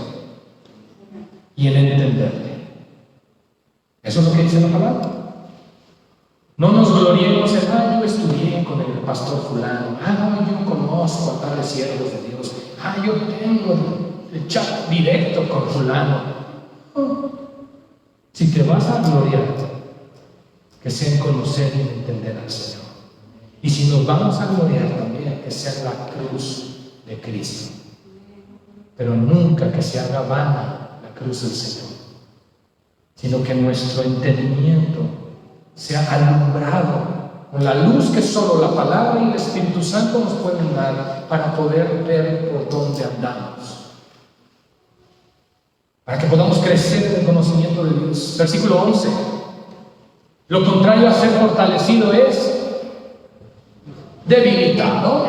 y en entenderte. Eso es lo que dice la palabra. No nos gloriemos en, yo estudié con el pastor fulano, yo conozco a tales siervos de Dios, yo tengo. el chat directo con fulano. Si te vas a gloriar, que sea en conocer y en entender al Señor. Y si nos vamos a gloriar también, que sea en la cruz de Cristo. Pero nunca que se haga vana la cruz del Señor, sino que nuestro entendimiento sea alumbrado con la luz que solo la palabra y el Espíritu Santo nos pueden dar para poder ver por dónde andamos, para que podamos crecer en el conocimiento de Dios. Versículo 11. Lo contrario a ser fortalecido es debilitado.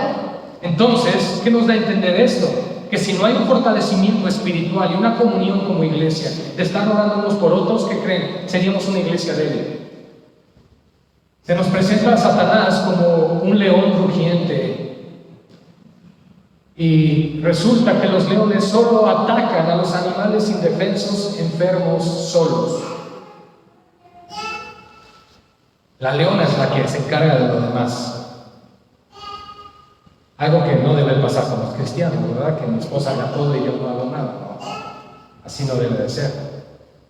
Entonces, ¿qué nos da a entender esto? Que si no hay un fortalecimiento espiritual y una comunión como iglesia, de estar orando unos por otros, ¿qué creen? Seríamos una iglesia débil. Se nos presenta a Satanás como un león rugiente y resulta que los leones solo atacan a los animales indefensos, enfermos, solos. La leona es la que se encarga de lo demás. Algo que no debe pasar con los cristianos, ¿verdad? Que mi esposa haga todo y yo no hago nada. No, así no debe de ser.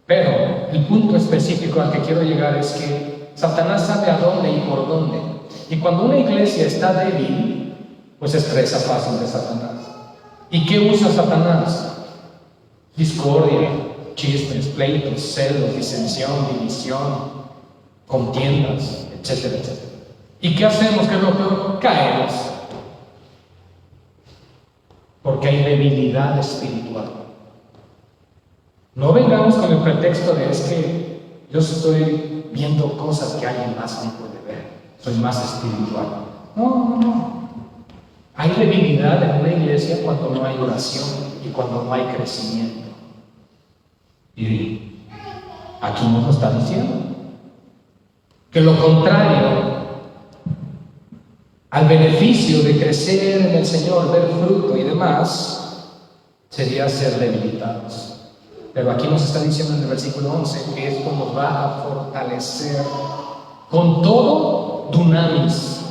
Pero el punto específico al que quiero llegar es que Satanás sabe a dónde y por dónde. Y cuando una iglesia está débil, pues es presa fácil de Satanás. ¿Y qué usa Satanás? Discordia, chismes, pleitos, celos, disensión, división, contiendas, etcétera, etcétera. ¿Y qué hacemos? ¿Qué es lo peor? Caemos. Porque hay debilidad espiritual. No vengamos con el pretexto de es que yo estoy viendo cosas que alguien más no puede ver, soy más espiritual. No. Hay debilidad en una iglesia cuando no hay oración y cuando no hay crecimiento. Y aquí nos lo está diciendo que lo contrario al beneficio de crecer en el Señor, ver fruto y demás, sería ser debilitados. Pero aquí nos está diciendo en el versículo 11 que esto nos va a fortalecer con todo dunamis,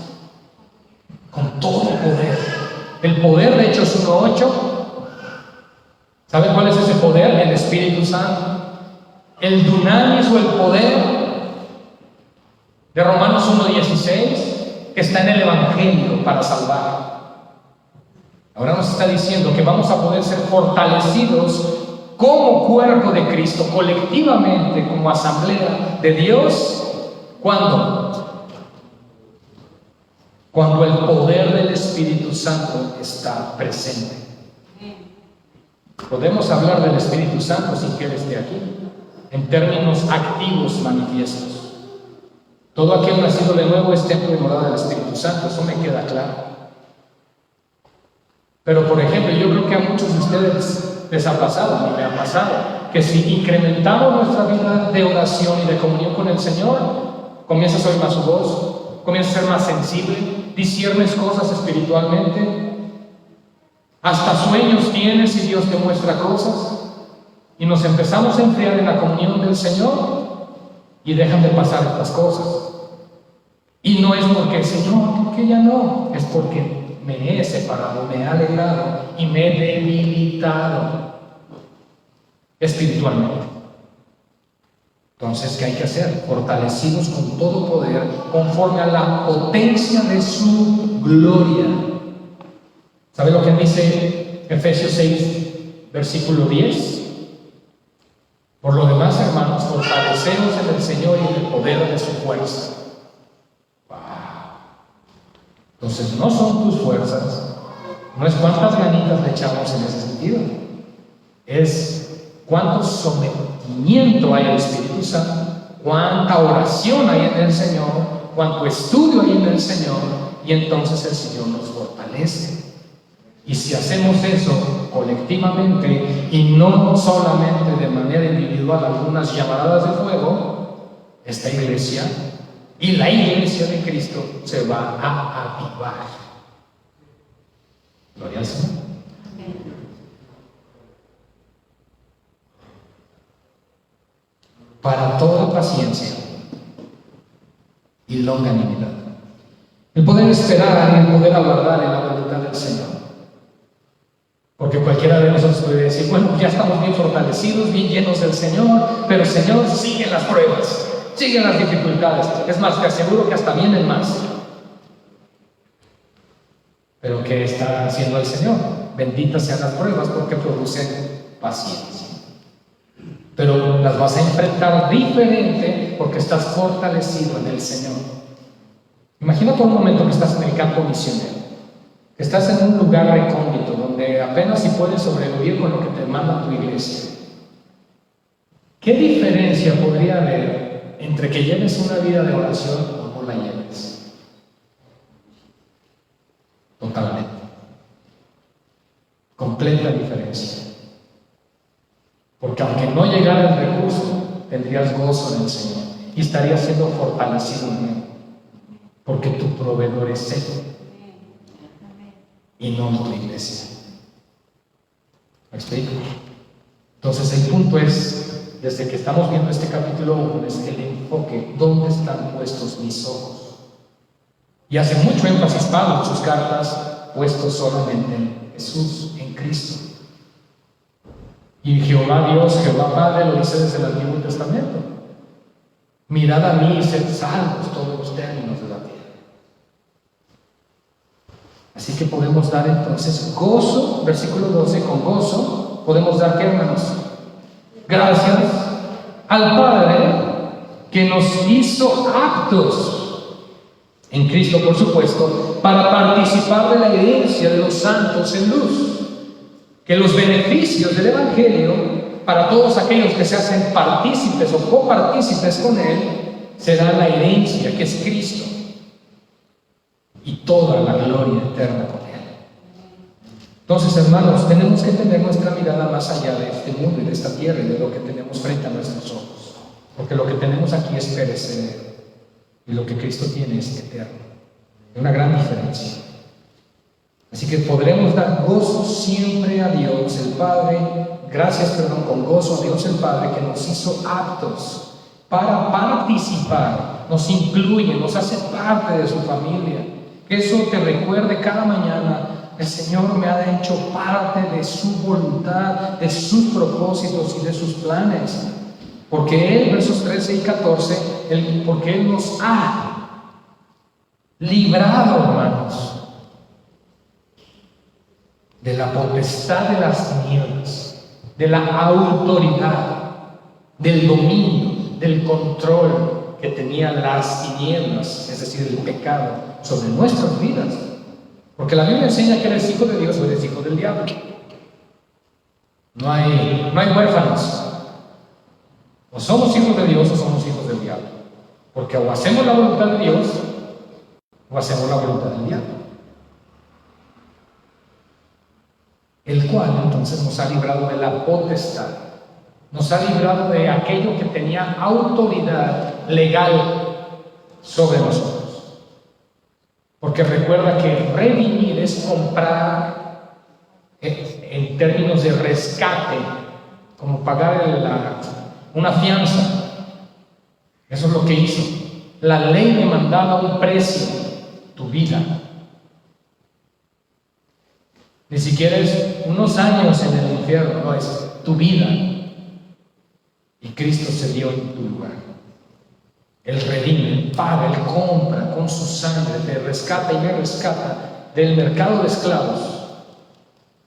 con todo poder. El poder de Hechos 1:8, ¿saben cuál es ese poder? El Espíritu Santo. El dunamis o el poder de Romanos 1:16, que está en el Evangelio para salvar. Ahora nos está diciendo que vamos a poder ser fortalecidos como cuerpo de Cristo, colectivamente, como asamblea de Dios. ¿Cuándo? Cuando el poder del Espíritu Santo está presente. Podemos hablar del Espíritu Santo sin que Él esté aquí, en términos activos manifiestos. Todo aquel nacido de nuevo es templo y morada del Espíritu Santo, eso me queda claro. Pero por ejemplo, yo creo que a muchos de ustedes les ha pasado, a mí me ha pasado, que si incrementamos nuestra vida de oración y de comunión con el Señor, comienzas a oír más su voz, comienzas a ser más sensible, disciernes cosas espiritualmente, hasta sueños tienes y Dios te muestra cosas, y nos empezamos a enfriar en la comunión del Señor y dejan de pasar estas cosas. Y no es porque el Señor, que ya no, es porque me he separado, me he alejado y me he debilitado espiritualmente. Entonces, ¿qué hay que hacer? Fortalecidos con todo poder, conforme a la potencia de su gloria. ¿Sabe lo que dice Efesios 6, versículo 10? Por lo demás, hermanos, fortaleceos en el Señor y en el poder de su fuerza. Entonces, no son tus fuerzas, no es cuántas ganitas le echamos en ese sentido, es cuánto sometimiento hay al Espíritu Santo, cuánta oración hay en el Señor, cuánto estudio hay en el Señor, y entonces el Señor nos fortalece. Y si hacemos eso colectivamente y no solamente de manera individual, algunas llamaradas de fuego, esta iglesia y la iglesia de Cristo se va a avivar. Gloria al Señor. Para toda paciencia y longanimidad. El poder esperar y el poder aguardar en la voluntad del Señor. Porque cualquiera de nosotros puede decir, bueno, ya estamos bien fortalecidos, bien llenos del Señor, pero el Señor sigue las pruebas, siguen las dificultades. Es más, te aseguro que hasta vienen más. Pero ¿qué está haciendo el Señor? Benditas sean las pruebas porque producen paciencia. Pero las vas a enfrentar diferente porque estás fortalecido en el Señor. Imagina por un momento que estás en el campo misionero. Estás en un lugar recóndito donde apenas si puedes sobrevivir con lo que te manda tu iglesia. ¿Qué diferencia podría haber entre que lleves una vida de oración o no la lleves? Totalmente. Completa diferencia. Porque aunque no llegara el recurso, tendrías gozo en el Señor y estarías siendo fortalecido en Él. Porque tu proveedor es Él y no tu iglesia. ¿Me explico? Entonces el punto es, desde que estamos viendo este capítulo 1, es el enfoque, ¿dónde están puestos mis ojos? Y hace mucho énfasis Pablo en sus cartas, puestos solamente en Jesús, en Cristo. Y Jehová Dios, Jehová Padre, lo dice desde el Antiguo Testamento. Mirad a mí y sed salvos todos los términos de la tierra. Así que podemos dar entonces gozo, versículo 12, con gozo podemos dar, ¿qué, hermanos? Gracias al Padre que nos hizo aptos en Cristo, por supuesto, para participar de la herencia de los santos en luz. Que los beneficios del Evangelio, para todos aquellos que se hacen partícipes o copartícipes con Él, será la herencia que es Cristo y toda la gloria eterna con Él. Entonces, hermanos, tenemos que tener nuestra mirada más allá de este mundo y de esta tierra y de lo que tenemos frente a nuestros ojos, porque lo que tenemos aquí es perecedero y lo que Cristo tiene es eterno. Hay una gran diferencia. Así que podremos dar gozo siempre a Dios el Padre, con gozo a Dios el Padre que nos hizo aptos para participar, nos incluye, nos hace parte de su familia. Que eso te recuerde cada mañana, el Señor me ha hecho parte de su voluntad, de sus propósitos y de sus planes. Porque Él, versos 13 y 14, porque Él nos ha librado, hermanos, de la potestad de las tinieblas, de la autoridad, del dominio, del control que tenían las tinieblas, es decir, el pecado, sobre nuestras vidas. Porque la Biblia enseña que eres hijo de Dios o eres hijo del diablo. No hay huérfanos. O somos hijos de Dios o somos hijos del diablo. Porque o hacemos la voluntad de Dios o hacemos la voluntad del diablo. El cual entonces nos ha librado de la potestad, nos ha librado de aquello que tenía autoridad legal sobre nosotros. Porque recuerda que redimir es comprar en términos de rescate, como pagar una fianza. Eso es lo que hizo. La ley demandaba un precio, tu vida. Ni siquiera es unos años en el infierno, no, es tu vida. Y Cristo se dio en tu lugar. Él redime, Él paga, Él compra con su sangre, te rescata y me rescata del mercado de esclavos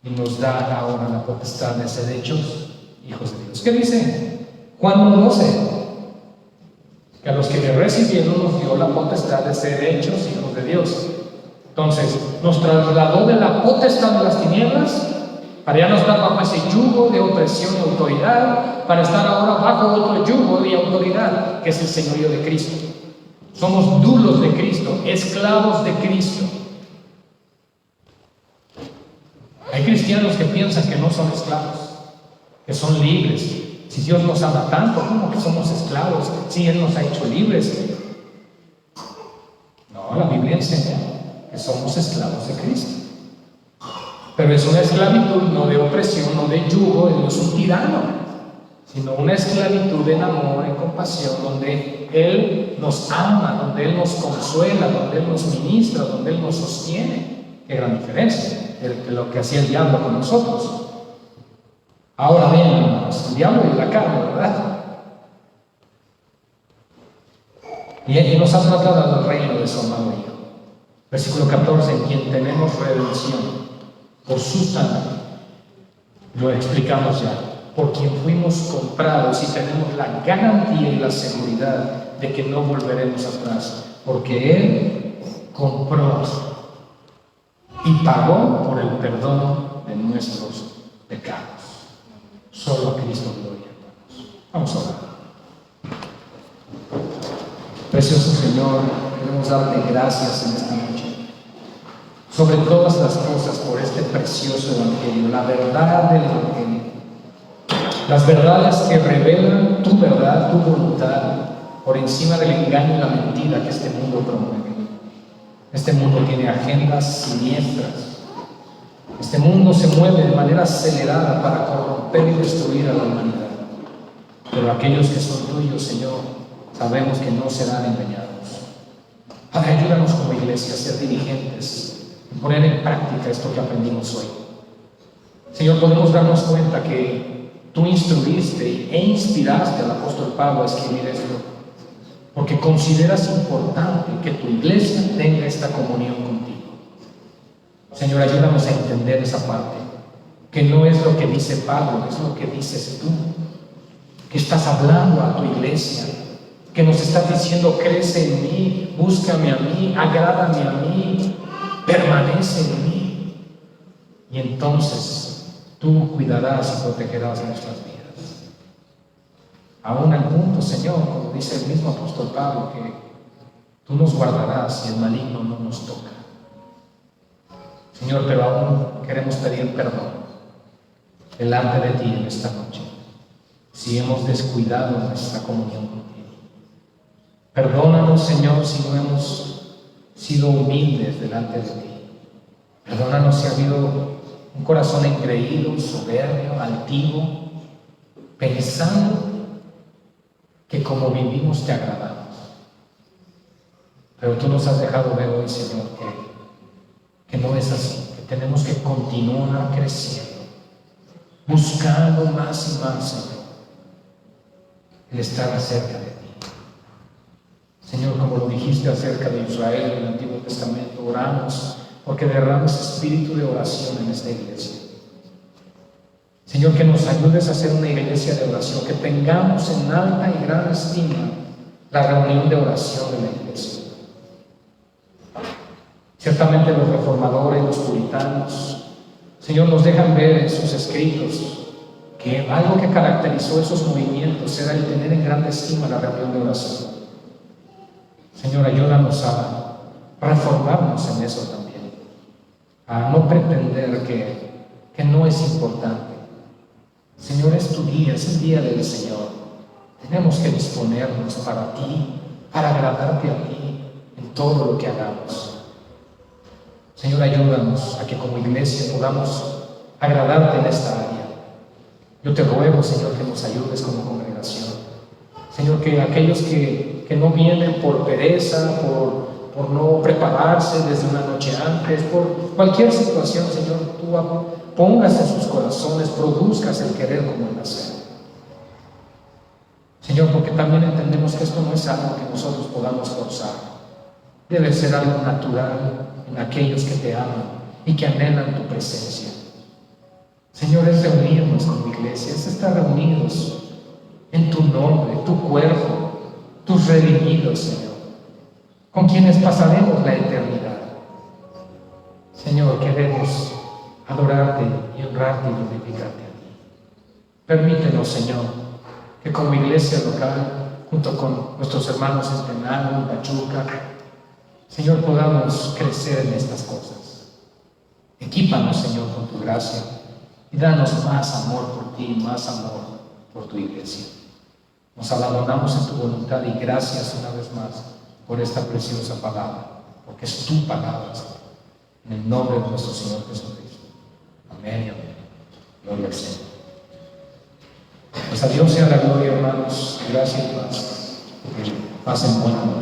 y nos da ahora la potestad de ser hechos hijos de Dios. ¿Qué dice Juan 1:12? Que a los que le recibieron nos dio la potestad de ser hechos hijos de Dios. Entonces, nos trasladó de la potestad de las tinieblas para ya no estar bajo ese yugo de opresión y autoridad, para estar ahora bajo otro yugo de autoridad, que es el señorío de Cristo. Somos dulos de Cristo, esclavos de Cristo. Hay cristianos que piensan que no son esclavos, que son libres. Si Dios nos ama tanto, ¿cómo que somos esclavos? Si Él nos ha hecho libres. No, la Biblia enseña que somos esclavos de Cristo. Pero es una esclavitud no de opresión, no de yugo, Él no es un tirano, sino una esclavitud en amor, en compasión, donde Él nos ama, donde Él nos consuela, donde Él nos ministra, donde Él nos sostiene. Qué gran diferencia. lo que hacía el diablo con nosotros. Ahora bien, hermanos, el diablo y la carne, ¿verdad? Y nos ha trasladado al reino de su amado Hijo. Versículo 14, en quien tenemos redención por su sangre. Lo explicamos ya. Por quien fuimos comprados y tenemos la garantía y la seguridad de que no volveremos atrás. Porque Él compró y pagó por el perdón de nuestros pecados. Solo a Cristo gloria, hermanos. Vamos a orar. Precioso Señor, queremos darte gracias en esta noche. Sobre todas las cosas por este precioso Evangelio, la verdad del Evangelio. Las verdades que revelan tu verdad, tu voluntad, por encima del engaño y la mentira que este mundo promueve. Este mundo tiene agendas siniestras. Este mundo se mueve de manera acelerada para corromper y destruir a la humanidad. Pero aquellos que son tuyos, Señor, sabemos que no serán engañados. Padre, ayúdanos como iglesia a ser diligentes y poner en práctica esto que aprendimos hoy. Señor, podemos darnos cuenta que tú instruiste e inspiraste al apóstol Pablo a escribir esto, porque consideras importante que tu iglesia tenga esta comunión contigo. Señor, ayúdanos a entender esa parte, que no es lo que dice Pablo, es lo que dices tú, que estás hablando a tu iglesia, que nos estás diciendo: crece en mí, búscame a mí, agrádame a mí, permanece en mí, y entonces tú cuidarás y protegerás nuestras vidas. Aún al punto, Señor, como dice el mismo apóstol Pablo, que tú nos guardarás y el maligno no nos toca. Señor, pero aún queremos pedir perdón delante de ti en esta noche si hemos descuidado nuestra comunión contigo. Perdónanos, Señor, si no hemos sido humildes delante de ti. Perdónanos si ha habido un corazón engreído, soberbio, altivo, pensando que como vivimos te agradamos. Pero tú nos has dejado ver hoy, Señor, que no es así, que tenemos que continuar creciendo, buscando más y más, Señor, el estar cerca de ti. Señor, como lo dijiste acerca de Israel en el Antiguo Testamento, oramos porque derrames espíritu de oración en esta iglesia. Señor, que nos ayudes a ser una iglesia de oración, que tengamos en alta y gran estima la reunión de oración de la iglesia. Ciertamente los reformadores, los puritanos, Señor, nos dejan ver en sus escritos que algo que caracterizó esos movimientos era el tener en gran estima la reunión de oración. Señor, ayúdanos a reformarnos en eso también, a no pretender que no es importante. Señor, es tu día, es el día del Señor. Tenemos que disponernos para ti, para agradarte a ti en todo lo que hagamos. Señor, ayúdanos a que como iglesia podamos agradarte en esta área. Yo te ruego, Señor, que nos ayudes como congregación. Señor, que aquellos que no vienen por pereza, por no prepararse desde una noche antes, por cualquier situación, Señor, tú pongas en sus corazones, produzcas el querer como el hacer. Señor, porque también entendemos que esto no es algo que nosotros podamos forzar. Debe ser algo natural en aquellos que te aman y que anhelan tu presencia. Señor, es reunirnos como iglesia, es estar reunidos en tu nombre, tu cuerpo, tus redimidos, Señor, con quienes pasaremos la eternidad. Señor, queremos adorarte y honrarte y glorificarte a ti. Permítenos, Señor, que como iglesia local, junto con nuestros hermanos en Tenano, en Pachuca, Señor, podamos crecer en estas cosas. Equípanos, Señor, con tu gracia y danos más amor por ti, más amor por tu iglesia. Nos abandonamos en tu voluntad y gracias una vez más por esta preciosa palabra, porque es tu palabra, Señor. En el nombre de nuestro Señor Jesucristo. Amén y amén. Gloria al Señor. Pues a Dios sea la gloria, hermanos. Gracias y paz. Que pasen buena noche.